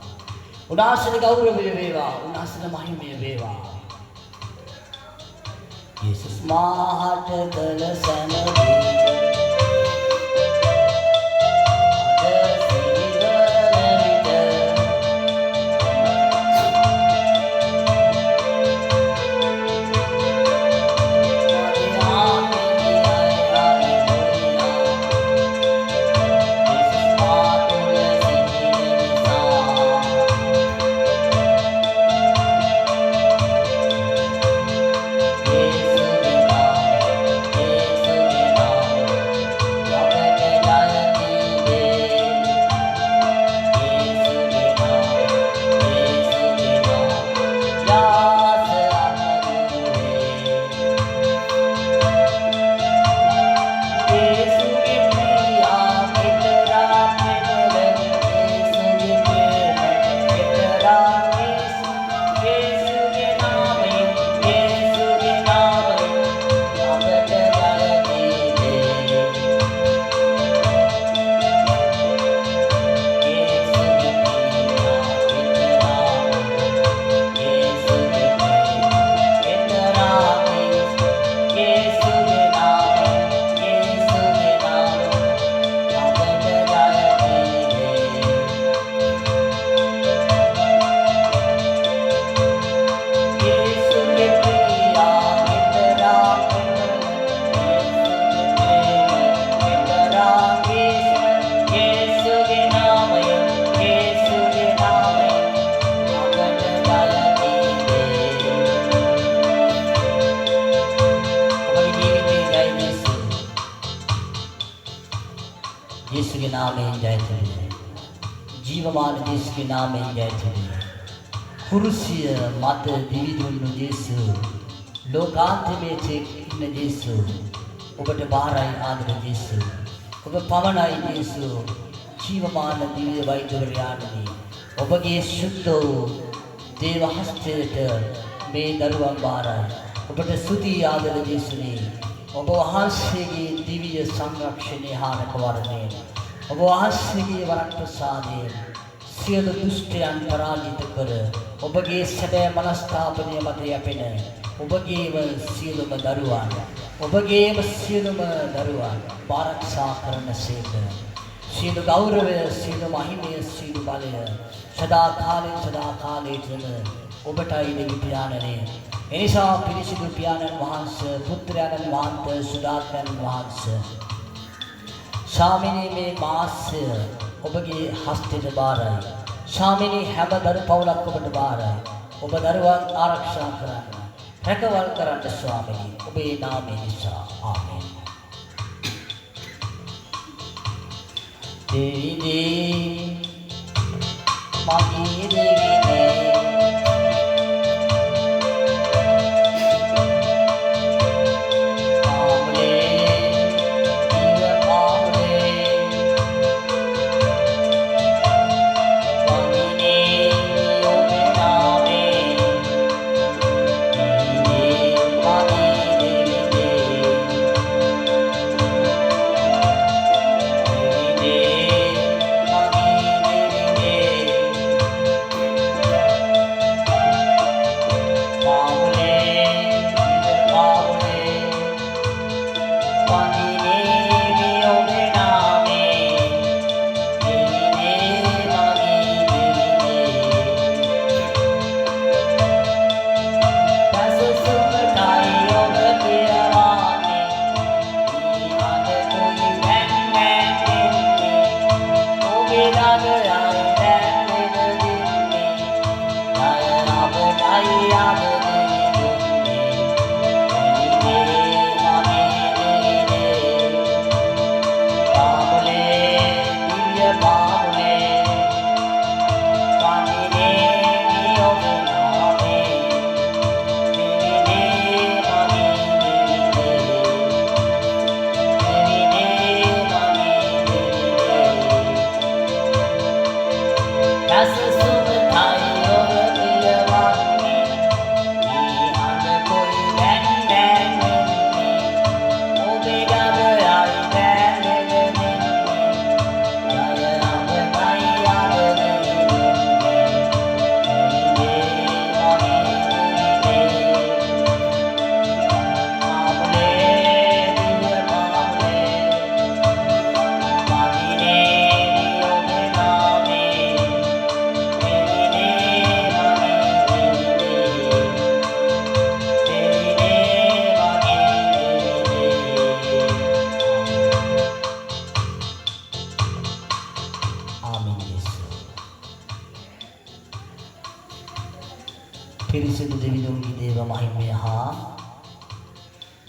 උන්වහන්සේට ගෞරවය වේවා. උන්වහන්සේට මහිමය වේවා. යේසුස් මාහට කළ සැනදී यीशु के नाम में जय चले जीवमान यीशु के नाम में जय चले कुरुसिय मत दिविदुनु यीशु लोकांत में चेकिन यीशु ඔබට බාරයි ආදර යේසු ඔබ පවණයි යේසු ජීවමාන දිව්‍ය වෛද්‍යවරයාණනි ඔබගේ සුද්ධ වූ දේව හස්තයට මේ දරුවන් බාරයි ඔබට ස්තුති ආදර යේසුනි ඔබ වහන්සේගේ දිව්‍ය සංරක්ෂණය හා රැකවරණය ඔබ වහන්සේගේ වරක් ප්‍රසාදයෙන් සියලු දුෂ්ටයන් පරාජිත කර ඔබගේ සැබෑ මනස්ථාපනය මත යැපෙන ඔබගේම සියලුම දරුවන් ඔබගේම සියලුම දරුවන් ආරක්ෂා කරන සේක සියලු ගෞරවය සියලු මහිමය සියලු බලය සදා කාලේටම ඔබටයි දෙවි පියාණනේ එනිසා පිරිසිදු පියාණන් වහන්සේ පුත්‍රයන්න් වහන්සේ සුදාත්මයන් වහන්සේ ශාමිනී මේ මාසය ඔබගේ හස්තයට බාරයි ශාමිනී හැම දරු පවුලක් ඔබට බාරයි ඔබ දරුවන් ආරක්ෂා කරන්න රැකවල් කරන්න ස්වාමී ඔබේ නාමයෙන් නිසා ආමේන් දේවී මගේ දේවී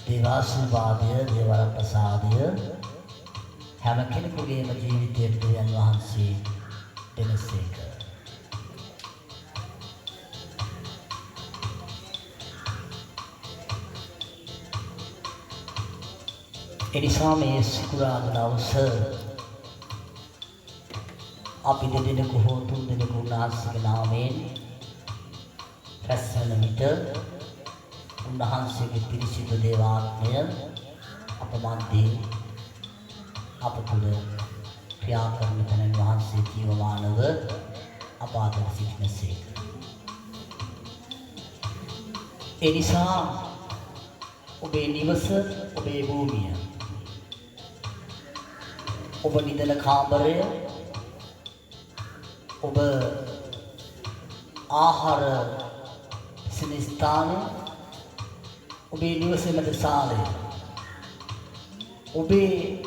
දේවාශිර්වාදය දේවර ප්‍රසාදය හැම කෙනෙකුගේම ජීවිතයට දෙවියන් වහන්සේ දෙනසේක. එනිසා මේ සිකුරාදා දවස අපි දෙදෙනෙකු හෝ තුන් දෙනෙකු උන්වහන්සේගේ නාමයෙන් රැස්වන විට උන්වහන්සේගේ පිරිසිදු දේවාත්මය අප මැද්දේ අප තුළ ක්‍රියා කරන තැන වහන්සේ ජීවමානව අප අතර සිටිනසේක. ඒ නිසා ඔබේ නිවස, ඔබේ භූමිය, ඔබ නිදන කාමරය, ඔබ ආහාර ස්ථානය, ඔබේ නිවසේ මැද සාලය, ඔබේ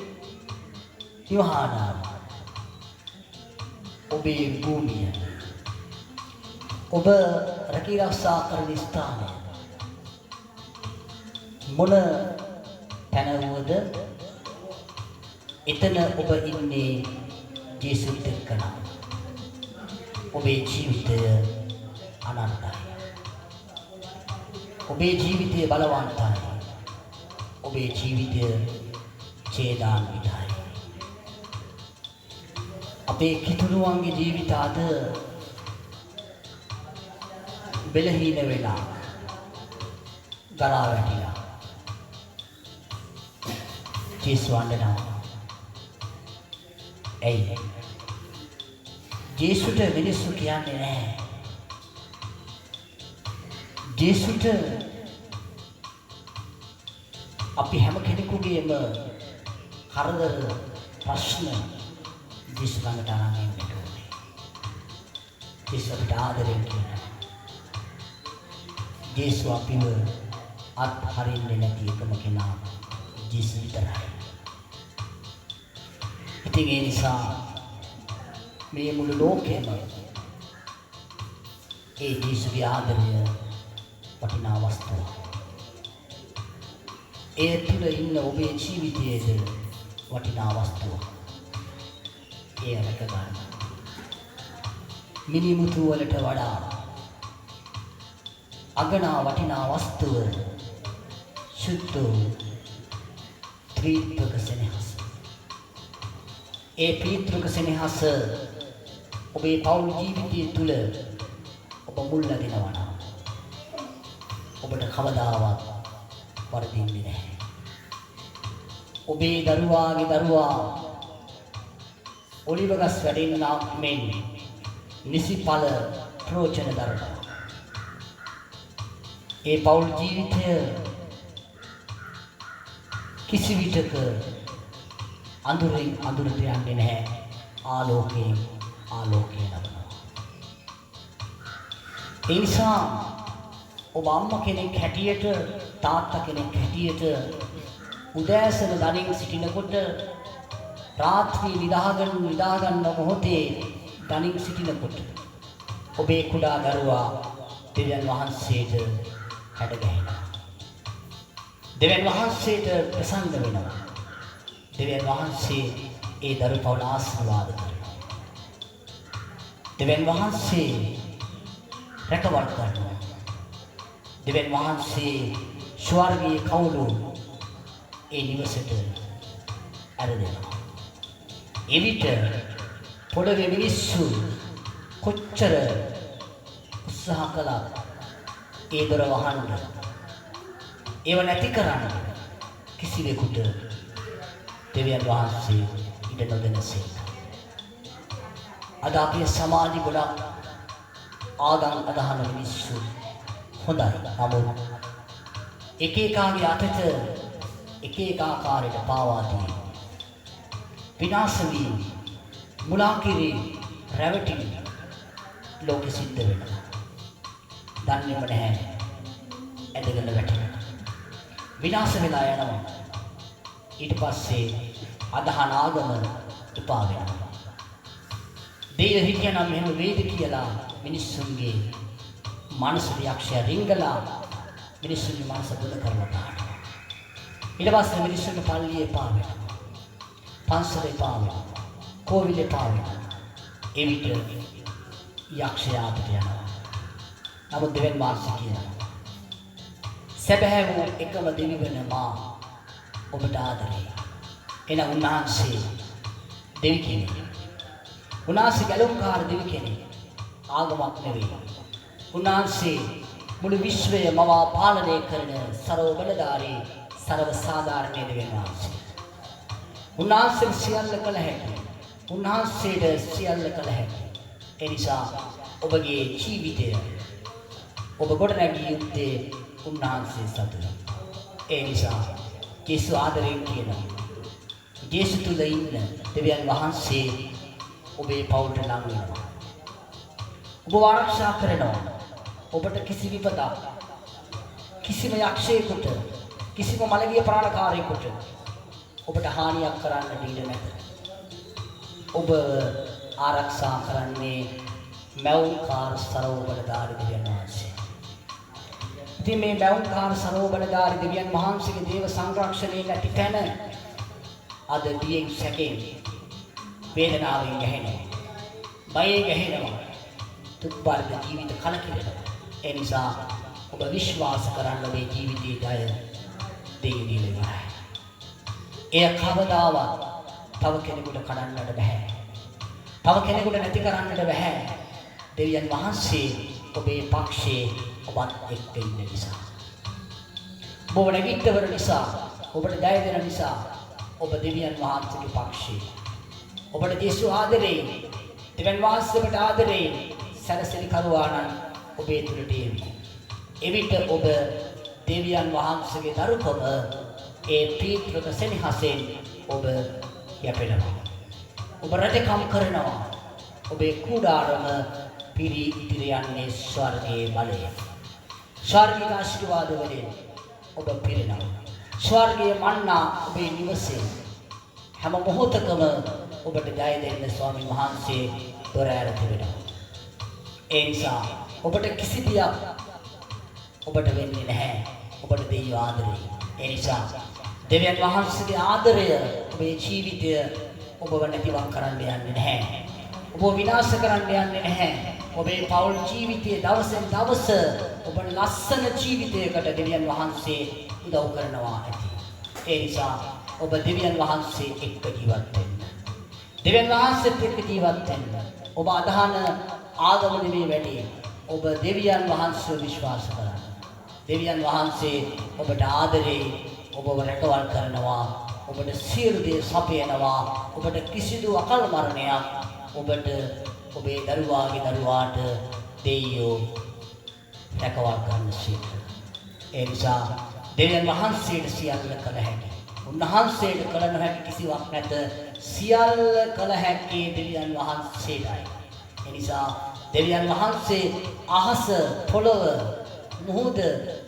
යෝහානාව, ඔබේ භූමිය, ඔබ රැකී ආරක්ෂා කරන ස්ථානය මොන තැන වුවද එතන ඔබ ඉන්නේ ජේසුස් එක්ක නම් ඔබේ ජීවිතය අනන්තයි. ඔබේ ජීවිතය බලවන්තයි. ඔබේ ජීවිතය ඡේදාන්විතයි. අපේ කිතුණුවන්ගේ ජීවිත අද බෙලහීන වෙලා ගරා වැටිලා ජේසුස් වන්දනා. ඇයි? ජේසුට මිනිස්සු කියන්නේ නැහැ. ජේසුට අපි හැම කෙනෙකුගේම කරදර ප්‍රශ්න ජේසුස් ළඟට අරන් එන්න ඕනේ. ජේසුස් අපිට ආදරෙන් කියනවා. ජේසුස් අපිව අත්හරින්නේ නැති එකම කෙනා ජේසුස් විතරයි. ඉතින් ඒ නිසා මේ මුළු ලෝකෙම ඒ ජේසුස්ගේ ආදරය වටිනා වස්තුවක්. ඒ තුළ ඉන්න ඔබේ ජීවිතයේද වටිනා වස්තුවක්. ඒ රැක ගන්න. මිනිමුතු වලට වඩා අගනා වටිනා වස්තුව සුද්ධ ත්‍රිත්වක සෙනෙහස. ඒ ත්‍රිත්වක සෙනෙහස ඔබේ පෞල් ජීවිතය තුළ ඔබ මුල් ලදිනවා නම් ඔබට කවදාවත් වරදින්නේ නැහැ. ඔබේ දරුවාගේ දරුවා ඔලිව ගස් වැඩෙන්නාක් මෙන් නිසි ඵල ප්‍රයෝජන දරනවා. ඒ පෞල් ජීවිතය කිසි විටක අඳුරින් අඳුරට යන්නේ නැහැ. ආලෝකයෙන් ආලෝකය ලබනවා. ඒ නිසා ඔබ අම්මා කෙනෙක් හැටියට, තාත්තා කෙනෙක් හැටියට උදෑසන දණින් සිටිනකොට රාත්‍රී නිදාගන්න මොහොතේ දණින් සිටිනකොට ඔබේ කුඩා දරුවා දෙවියන් වහන්සේට හැඩගැහෙනවා. දෙවියන් වහන්සේට ප්‍රසන්න වෙනවා. දෙවියන් වහන්සේ ඒ දරු පවුල ආශිර්වාද කරනවා. දෙවියන් වහන්සේ රැකවල් කරනවා. දෙවියන් වහන්සේ ස්වර්ගීය කවුළු ඒ නිවසට අරදෙනවා. එවිට පොළවේ මිනිස්සු කොච්චර උත්සාහ කළත් ඒ දොර වහන්න, ඒව නැති කරන්න කිසිවෙකුට දෙවියන් වහන්සේ ඉඩ නොදෙනසේ. අද අපේ සමාජي ගොඩක් ආගම් අදහන මිනිස්සු හොඳයි. නමුත් එක එකාගේ අතට එක එක ආකාරයට පාවා දී විනාශ වී මුලා කිරි රැවටිලි ලෝකෙ සිද්ධ වෙනවා. දන්නේම නැහැ. ඇදගෙන වැටෙනවා. විනාශ වෙලා යනවා. ඊට පස්සේ අදහන ආගම එපා වෙනවා. දෙය හිටියනම් මෙහෙම වේද කියලා මිනිස්සුන්ගේ මනස වික්ෂය රිංගලා මිනිස්සුන්ගේ මනස බුද කරලා දානවා. ඊට පස්සේ මිනිස්සුන්ගේ පල්ලියේ පා වෙනවා. පන්සලේ පා වෙනවා. කෝවිලේ පා වෙනවා. ඒ විට යක්ෂයාට යනවා. නමුත් දෙවියන් වහන්සේ කියනවා සැබෑ වූ එකම දෙවි වෙන මා ඔබට ආදරේ. එන උන්වහන්සේ දෙවි කෙනෙක්. උන්වහන්සේ ගැලුම්කාර දෙවි කෙනෙක්. ආගමක් නෙවෙයි. උන්වහන්සේ මුළු විශ්වය මවා පාලනය කරන සර්ව බලධාරී සර්ව සාධාරණ දෙවියන් වහන්සේ. උන්වහන්සේ සියල්ල කළ හැකි. උන්වහන්සේට සියල්ල කළ හැකි. ඒ නිසා ඔබගේ ජීවිතය ඔබ ගොඩනැගිය යුත්තේ උන්වහන්සේ සතුට. ඒ නිසා යේසු ආදරයෙන් කියනවා. යේසු තුල ඉන්න දෙවියන් වහන්සේ ඔබේ පවුලට ලං වෙනවා. ඔබ ආරක්ෂා කරනවා. ඔබට කිසි විපතක් කිසිම යක්ෂයෙකුට කිසිම මළගිය ප්‍රාණකාරයෙකුට ඔබට හානියක් කරන්නට ඉඩ නැත. ඔබ ආරක්ෂා කරන්නේ මෞංකාර සර්ව බලධාරී දෙවියන් වහන්සේ. ඉතින් මේ මෞංකාර සර්ව බලධාරී දෙවියන් වහන්සේගේ දේව සංරක්ෂණය නැති තැන අද දියෙන් සැකෙන් වේදනාවෙන් ගැහෙනවා. බයෙන් ගැහෙනවා. දුක්බරද ජීවිත කලකිරෙනවා. ඒ නිසා ඔබ විශ්වාස කරන්න ඔබේ ජීවිතයේ ජය දෙවියන් ඉවරයි. එය කවදාවත් තව කෙනෙකුට කඩන්නට බෑ. තව කෙනෙකුට නැති කරන්නට බෑ. දෙවියන් වහන්සේ ඔබේ පක්ෂයේ ඔබත් එක්ක ඉන්න නිසා. ඔබ නැගිටවර නිසා, ඔබට ජය දෙන නිසා ඔබ දෙවියන් වහන්සේගේ පක්ෂයේ. ඔබට යේසු ආදරේ, දෙවියන් වහන්සේට ආදරේ සැලසෙලි කරුවා නම් ඔබේ තුළට එවි. එවිට ඔබ දෙවියන් වහන්සේගේ දරුකම ඒ පීත්‍රක සෙනෙහසෙන් ඔබ යැපෙනවා. ඔබ රජකම් කරනවා. ඔබේ කුඩාරම පිරි ඉදිරිය යන්නේ ස්වර්ගයේ බලය. ස්වර්ගීය ආශිර්වාද වලින් ඔබ පිරෙනවා. ස්වර්ගීය මන්නා ඔබේ නිවසේ හැම මොහොතකම ඔබට ජය දෙන්න ස්වාමීන් වහන්සේ දොර ඇර තිබෙනවා. ඒ නිසා ඔබට කිසි දෙයක් ඔබට වෙන්නේ නැහැ. ඔබට දෙවියන් ආදරේ. ඒ නිසා දෙවියන් වහන්සේගේ ආදරය ඔබේ ජීවිතය ඔබව නැතිවක් කරන්න යන්නේ නැහැ. ඔබ විනාශ කරන්න යන්නේ නැහැ. ඔබේ පෞල් ජීවිතයේ දවසෙන් දවස ඔබ ලස්සන ජීවිතයකට දෙවියන් වහන්සේ උදව් කරනවා ඇති. ඒ නිසා ඔබ දෙවියන් වහන්සේ එක්ක ජීවත් වෙන්න. දෙවියන් වහන්සේත් එක්ක ජීවත් වෙන්න. ඔබ අදහන ආගම නෙමෙයි වැඩි. ඔබ දෙවියන් වහන්සේව විශ්වාස කරන්න. දෙවියන් වහන්සේ ඔබට ආදරේ, ඔබව රැකවල් කරනවා, ඔබට සියලු දේ සපයනවා, ඔබට කිසිදු අකල් මරණයක් ඔබට ඔබේ දරුවාගේ දරුවාට දෙයියෝ රැකවල් කරන්න සිට. ඒ නිසා දෙවියන් වහන්සේට සියල්ල කළ හැකි. උන්වහන්සේට කළ නොහැකි කිසිවක් නැත. සියල්ල කළ හැකි දෙවියන් වහන්සේටයි. ඒ නිසා දෙවියන් වහන්සේ අහස, පොළොව, මුහුද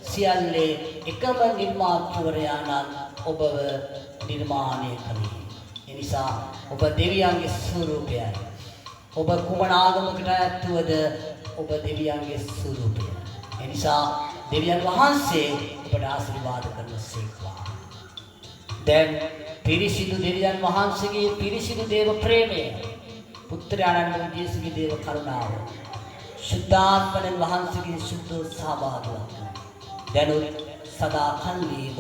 සියල්ලේ එකම නිර්මාතෘවරයාණන් ඔබව නිර්මාණය කළේ. ඒ නිසා ඔබ දෙවියන්ගේ ස්වරූපයයි. ඔබ කුමන ආගමකට ඇතුවද ඔබ දෙවියන්ගේ ස්වරූපය. ඒ නිසා දෙවියන් වහන්සේ ඔබට ආශිර්වාද කරනසේක්වා. දැන් පිරිසිදු දෙවියන් වහන්සේගේ පිරිසිදු දේව ප්‍රේමය, පුත්‍රයාණන් යේසුගේ දේව කරුණාව, සුද්ධාත්මයන් වහන්සේගේ සුද්ධ සහභාගීත්වය දැනුත් සදා කල්ලීම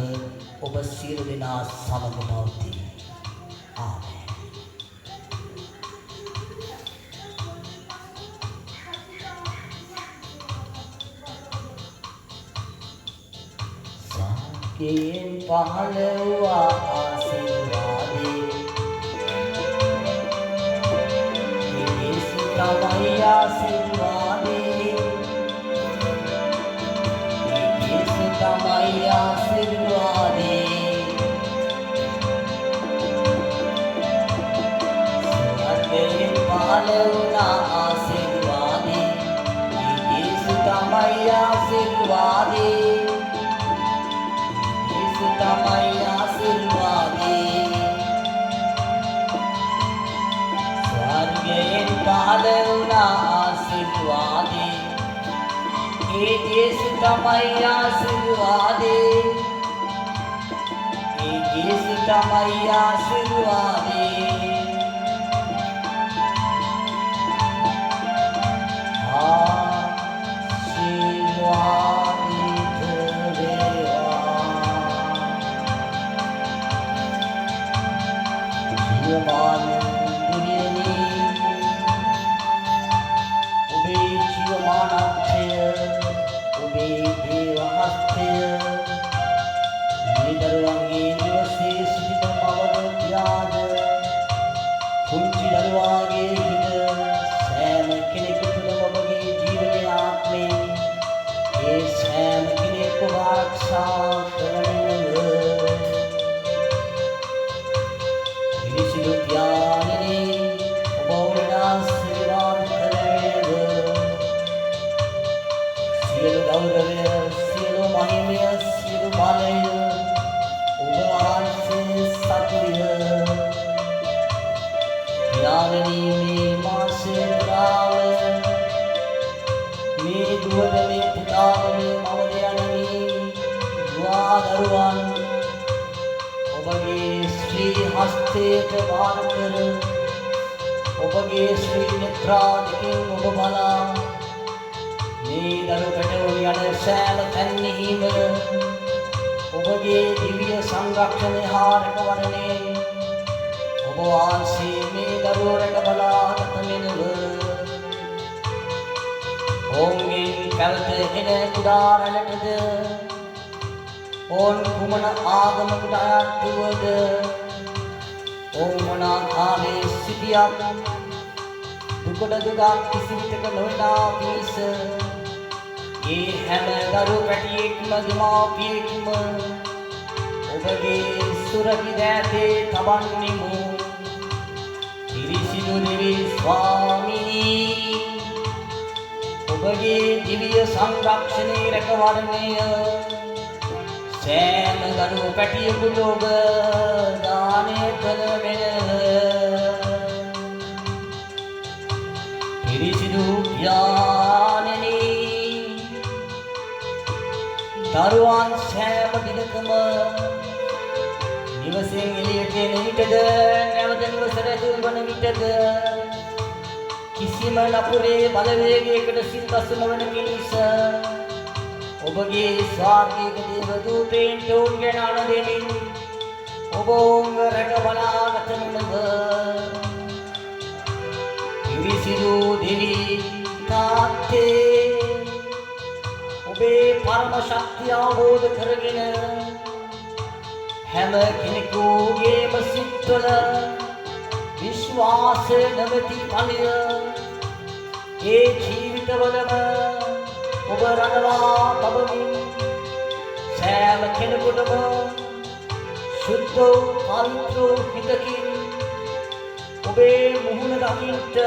ඔබ සියලු දෙනා සමග පවතී. ආමේන්. සාකයෙන් පහළ වූ ආශිර්වාදේ යේසු තමයි ආශිර්වාදේ. යේසු තමයි ආශිර්වාදේ. සාකයෙන් පහළ වූ ආශිර්වාදේ යේසු තමයි ආශිර්වාදේ. තමයි ආශිර්වාදේ. ස්වර්ගයෙන් පහළ වුණ ආශිර්වාදේ. ඒ යේසු තමයි ආශිර්වාදේ. තමයි ආශිර්වාදේ දරුවන් සෑම දිනකම නිවසෙන් එළියට එන විටද නැවත නිවසට ඇතුල් වන විටද කිසිම නපුරේ බලවේගයකට සිත්පත් නොවන මිනිස ඔබගේ ස්වාර්ථික දේව දූතයන්ට උන්ගෙන අනදෙමින් ඔබ ඔවුන්ව රැක බලාගත නොව පිරිසිදු දෙවි තාත්තේ ඔබේ පරම ශක්තිය අවබෝධ කරගෙන හැම කෙනෙකුගේම සිත්වල විශ්වාසය නැමැති ඵලය ඒ ජීවිතවලම ඔබ රඳවා තබමින් සෑම කෙනෙකුටම සුද්ධ පවිත්‍ර හිතකින් ඔබේ මුහුණ දකින්ට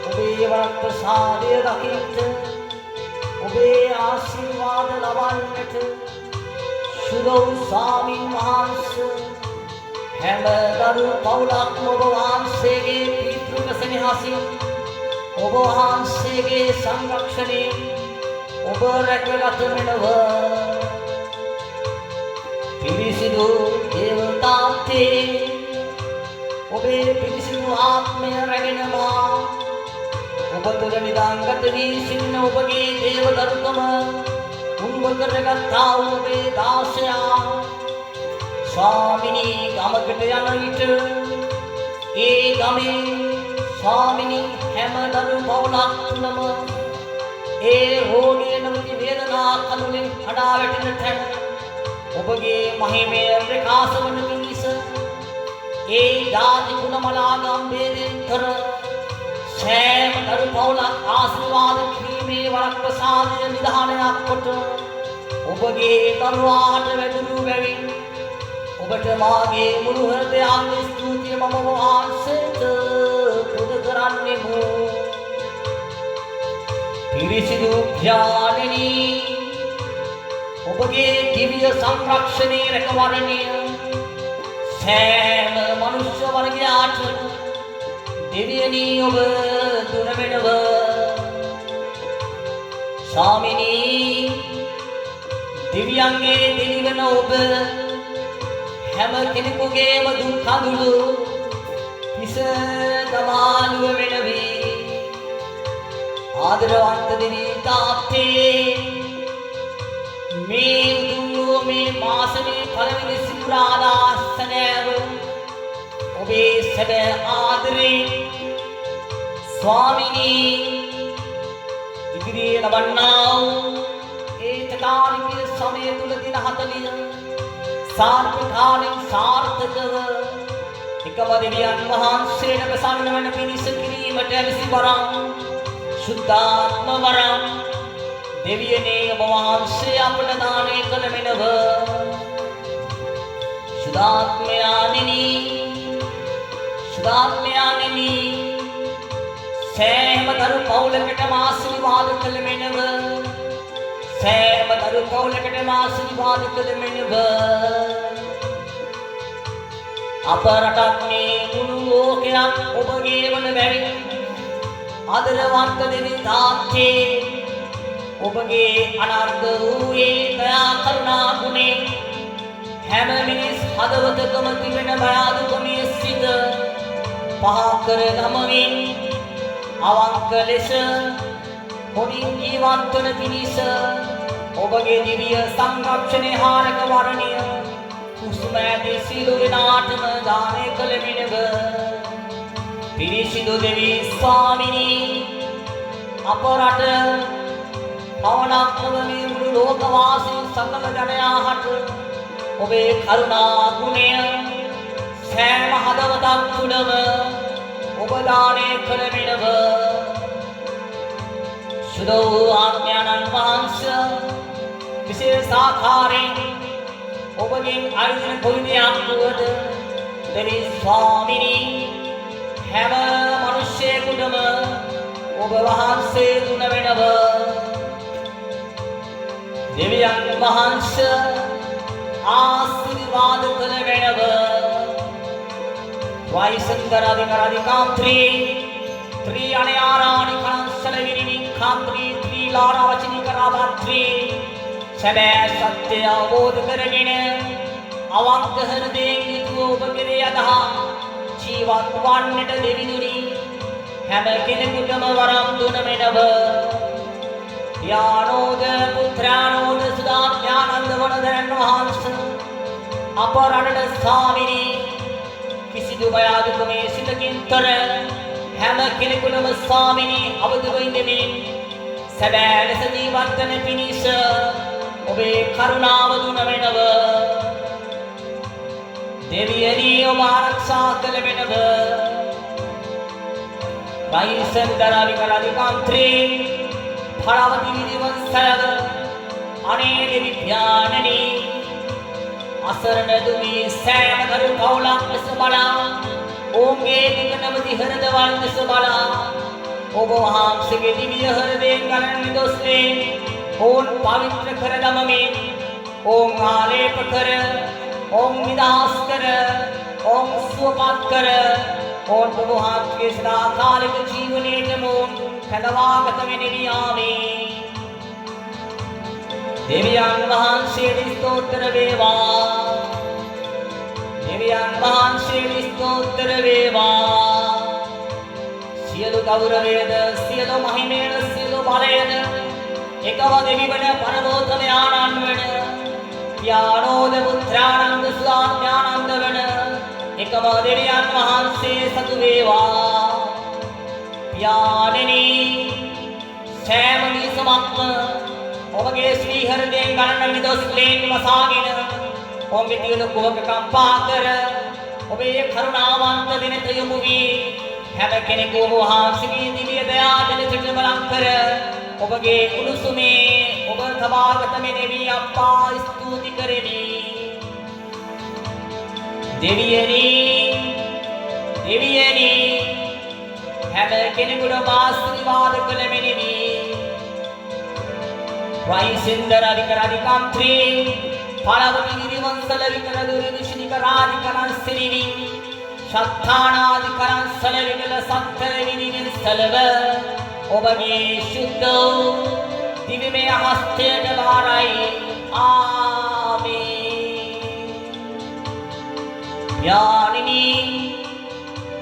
ඔබේ වරක් ප්‍රසාදය දකින්ට ඔබේ ආශිර්වාද ලබන්නට සුදෝ ස්වාමීන් වහන්සේ හැම දරු පවුලක්ම ඔබ වහන්සේගේ පිතෘක සෙනෙහසින් ඔබ වහන්සේගේ සංරක්ෂණයෙන් ඔබ රැකගත වෙනව පිරිසිදු දේවතාත්තේ ඔබේ පිරිසිදු ආත්මය රැගෙනවා ඔබ තුළ නිදාගත වී සිටින ඔබගේ දේව දරුකම උන්ව කරගත්තා වූ ඔබේ දාසයා ස්වාමිනී ගමකට යන විට ඒ ගමේ ස්වාමිනී හැම දරු පවුලක් තුළම ඒ රෝගී නැමැති වේදනා කඳුලින් කඩා වැටෙන තැන ඔබගේ මහිමය ප්‍රකාශ වන පිණිස ඒ ජාති ගුණමලා ගම්භීරයෙන් කර සෑම දරු පවුලක් ආශිර්වාද කිරීමේ වරක් ප්‍රසාදය නිධානයක් කොට ඔබගේ දරුවාට වැදුණු බැවින් ඔබට මාගේ මුළු හෘදයාංග ස්තුතිය මම වහන්සේට පුද කරන්නෙමු පිරිසිදු ඥානනී ඔබගේ දිව්‍ය සංරක්ෂණයේ රැකවරණය සෑම මනුෂ්‍ය වර්ගයාට දෙවියනී ඔබ දුර වෙනව ස්වාමිනී දිව්‍යංගේ දෙවිවන ඔබ හැම කෙනෙකුගේම දුක් කඳුළු හිස දමාලුව වෙනවි. ආදරවන්ත දෙවී තාත්තේ මේ උතුම් මේ මාසයේ පළවෙනි සිකුරාදා සැනෑව ඔබේ සැබෑ ආදරේ ස්වාමිනී ඉදිරියේ ලබන්නා වූ ඒ තකාලික සමය තුල දින 40 සාර්ථකාලින් සාර්ථකව එකම දෙවියන් වහන්සේට ප්‍රසන්න වන පිණිස කිරීමට විසි වරම් සුද්ධාත්ම වරම් දෙවියනේ ඔබ වහන්සේ අපට දානය කළ මෙනව සුද්ධාත්මයාණෙනි සෑම දරු පවුලකටම ආශිර්වාද කළ මෙනව සෑම දරු පවුලකටම ආශිර්වාද කළ මෙනව අප රටක් මේ මුළු ලෝකයක් ඔබගේ වන බැවින් ආදරවන්ත දෙවි තාත්තේ ඔබගේ අනර්ග වූයේ දයා කරුණා ගුණේ හැම මිනිස් හදවතකම තිබෙන බයාදුකමේ සිට පහ කර ගමමින් අවංක ලෙස හොඳින් ජීවත් වන පිණිස ඔබගේ දිව්‍ය සංරක්ෂණේ හාරක වරණය කුසුම ඇති සියලු දෙනාටම දානය කළ මෙනව පිරිසිදු දෙවි ස්වාමිනී අප රට පවණක් නොව මේ මුළු ලෝකවාසී සකල ජනයාට ඔබේ කරුණා ගුණය සෑම හදවතක් තුළම ඔබ දානය කළ මෙනව සුදු වූ ආඥානන් වහන්සේ විශේෂ ආකාරයෙන් ඔබගෙන් අයිතින කොයි දෙයක් වුවද දෙවි ස්වාමිනී හැම මිනිසෙකුටම ඔබ වහන්සේ දුන වෙනව දෙවියන් වහන්සේ ආශිර්වාද කළ වෙනව වයිසන්දරාධිකාරී කාන්ත්‍රී ත්‍රී අනයාරාණි කංසලවිරිනි කාන්ත්‍රී ත්‍රී ලාරාවචනි කරාවත්‍රී සැබෑ සත්‍ය අවබෝධ කරගෙන අවංක හෘදයෙන් යුතුව ඔබ කෙරේ අදහා ජීවත් වන්නට දෙවිඳුනි හැම කෙනෙකුටම වරම් දුන මෙනව යානෝද පුත්‍රානෝද සුදාඥානන්ද වනදරන් වහන්සේ අප රටට ස්වාමිනී කිසිදු බයාදුකමේ සිතකින් තොර හැම කෙනෙකුටම ස්වාමිනී අවදිව ඉඳමින් සැබෑ ලෙස ජීවත් වන පිණිස ඔබේ කරුණාව දුන වෙනව දෙවියනි ඔබ ආරක්ෂා කළ වෙනව වයිසන්දරාධිකාරී කාන්ත්‍රී फलावती विधिवत्सलग अने देवी ज्ञाननी असरण दुमी सैम धरु कौला इसबला ओंगे दिगनवति हृदवाल इसबला ओबो हाम सिगे दिव्य हृदय करण दोस्ते ओन पवित्र खरदम में ओम आलेप कर ओम विदास कर ओम स्वपात कर ओन प्रभु हाम के सदा कालिक जीवने जमो කදවාගත වෙනවියාමි දෙවියන් වහන්සේට ස්තෝත්‍ර වේවා දෙවියන් වහන්සේට ස්තෝත්‍ර වේවා සියලු ගෞරවයද සියලු මහිමයද සියලු බලයද එකව දෙවිවන පරමෝත්තම ආනන්ද වන යානෝද පුත්‍රානන්ද සුදාඥානන්ද වන එකම දෙවියන් වහන්සේ සතු වේවා यानेनी सैम निसमत्म ओमगे श्री हृदय गणन निदोस्लेन वसागिन ओम विद्युल कुवक कंपाकर ओबे करुणावंत दिन तयमुगी හැම කෙනෙකු වහන්සේගේ දිව්‍ය දයාදෙන චිත්තබලංකර ඔබගේ උණුසුමේ ඔබ තබාගත මෙනෙවි අප්පා ස්තුති කරමි දෙවියනි හැම කෙනෙකුටම ආශිර්වාද කළ මෙනෙවි වයිසෙන්දරාධිකාරී කාන්ත්‍රී පළවති විරිවංශල විකරදුරි විශ්නික රාධිකරන් සිරිවි ශත්තානාධිකරන් සලවිකල සත්තර විනිවිස්සලව ඔබගේ ශුද්ධ දිවිමය හස්තයට බාරයි ආමේන් प्यारिणी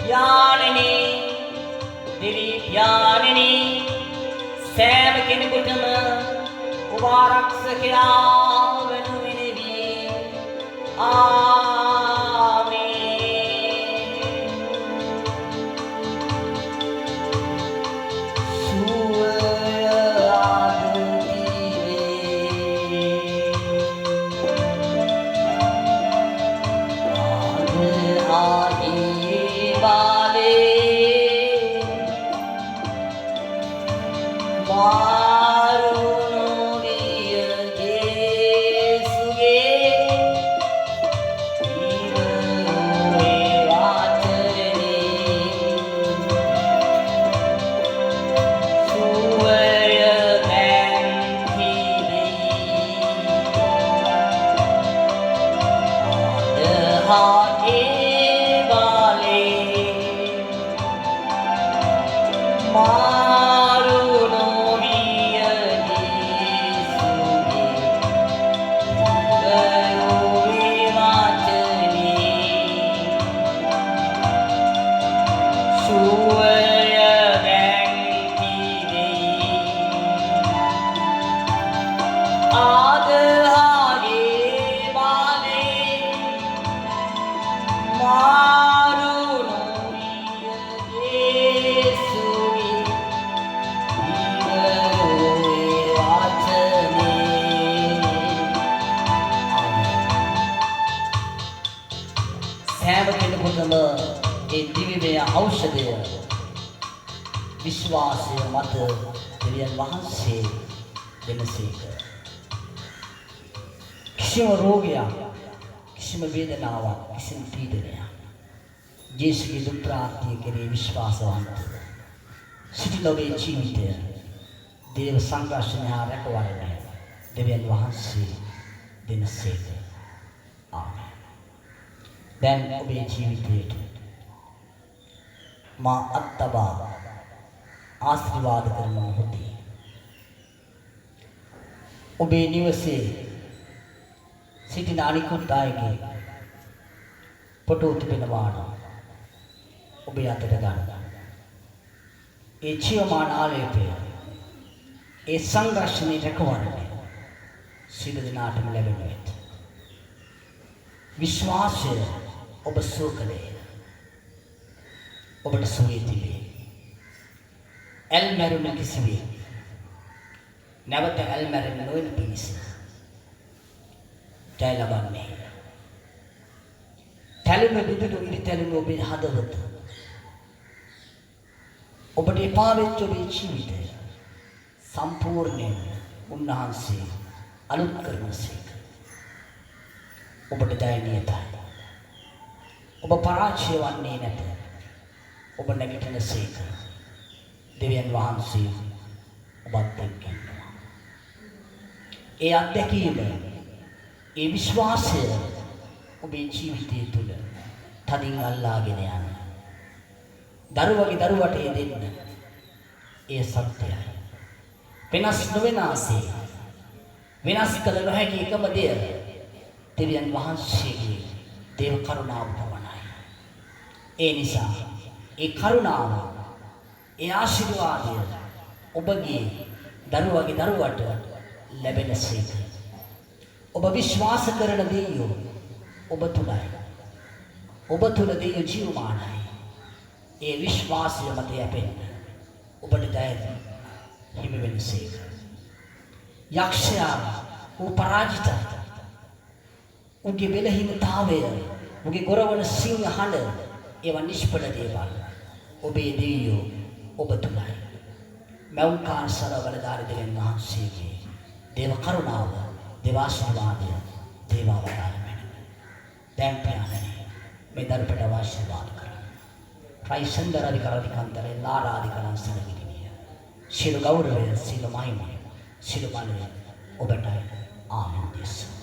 प्यारिणी देवी प्यारिणी सैम केनेकुटम उपारक्षकया वेनुविनेवी औषधय विश्वासය මත දෙවියන් වහන්සේ දෙනසේක. කිසිම රෝගයක්, කිසිම වේදනාවක්, කිසිම පීඩනයක් ජේසුගේ දුක් ප්‍රාර්ථය කෙරේ විශ්වාසවන්ත සිටින ඔබේ ජීවිතය දේව සංරක්ෂණය හා රැකවරණය දෙවියන් වහන්සේ දෙනසේක. ආමේන්. දැන් ඔබේ ජීවිතයට माँ अत्तबा आशीर्वाद करना होती उबे निवसे सिटी नानी को ताएगे पटोत पे नवाना उबे आते लगाना ये चियो मान आले पे ये संघर्षणी रखवाने सीधे दिनाट में लगे हुए विश्वास है अब सो करे ඔබට සුවය තිබේ. ඇල් මැරුණ කිසිවේ නැවත ඇල් මැරෙන්න නොවන පිණිස ජය ලබන්නේ. තැලුණු විදුලු ඉරි තැලුණු ඔබේ හදවත ඔබට එපා වෙච්ච ඔබේ ජීවිතය සම්පූර්ණයෙන් උන්වහන්සේ අලුත් කරනසේක. ඔබට ජය නියතයි. ඔබ පරාජය වන්නේ නැත. ඔබ නැගිටින සේක. දෙවියන් වහන්සේ ඔබත් එක්ක ඉන්නවා. ඒ අත්දැකීම, ඒ විශ්වාසය ඔබේ ජීවිතය තුළ තදින් අල්ලාගෙන යන. දරුවගේ දරුවට දෙන්න. ඒ සත්‍යයි. වෙනස් නොවන ආසේ වෙනස් කළ නොහැකි එකම දෙය දෙවියන් වහන්සේගේ දේව කරුණාව පමණයි. ඒ නිසා ඒ කරුණාව, ඒ ආශිර්වාදය ඔබගේ දරුවගේ දරුවට ලැබෙනසේක. ඔබ විශ්වාස කරන දෙයියෝ ඔබ තුලයි. ඔබ තුල දෙයියෝ ජීවමානයි. ඒ විශ්වාසය මත යැපෙන්න ඔබට ජය හිමි වෙනසේක. යක්ෂයා ඌ පරාජිතයි. ඌගේ බෙලහීනතාවය, ඌගේ ගොරවන සිංහ හඬ ඒවා නිෂ්පල දේවල්. ඔබේ දෙවියෝ ඔබ තුලයි. මෞංකාර සරවලදාරි දෙවියන් වහන්සේගේ දේව කරුණාව, දේව ආශිර්වාදය, දේව අවදානමයි. දැන් ප්‍රාණනේ මේ දරුපට ආශිර්වාද කරා. රයිසන්දර අධිකාරිකාන්තරේ ලාරාධිකරන් සරගිරිය. සියලු ගෞරවය, සියලු මහිමය, සියලු බලය ඔබටයි. ආමේන්.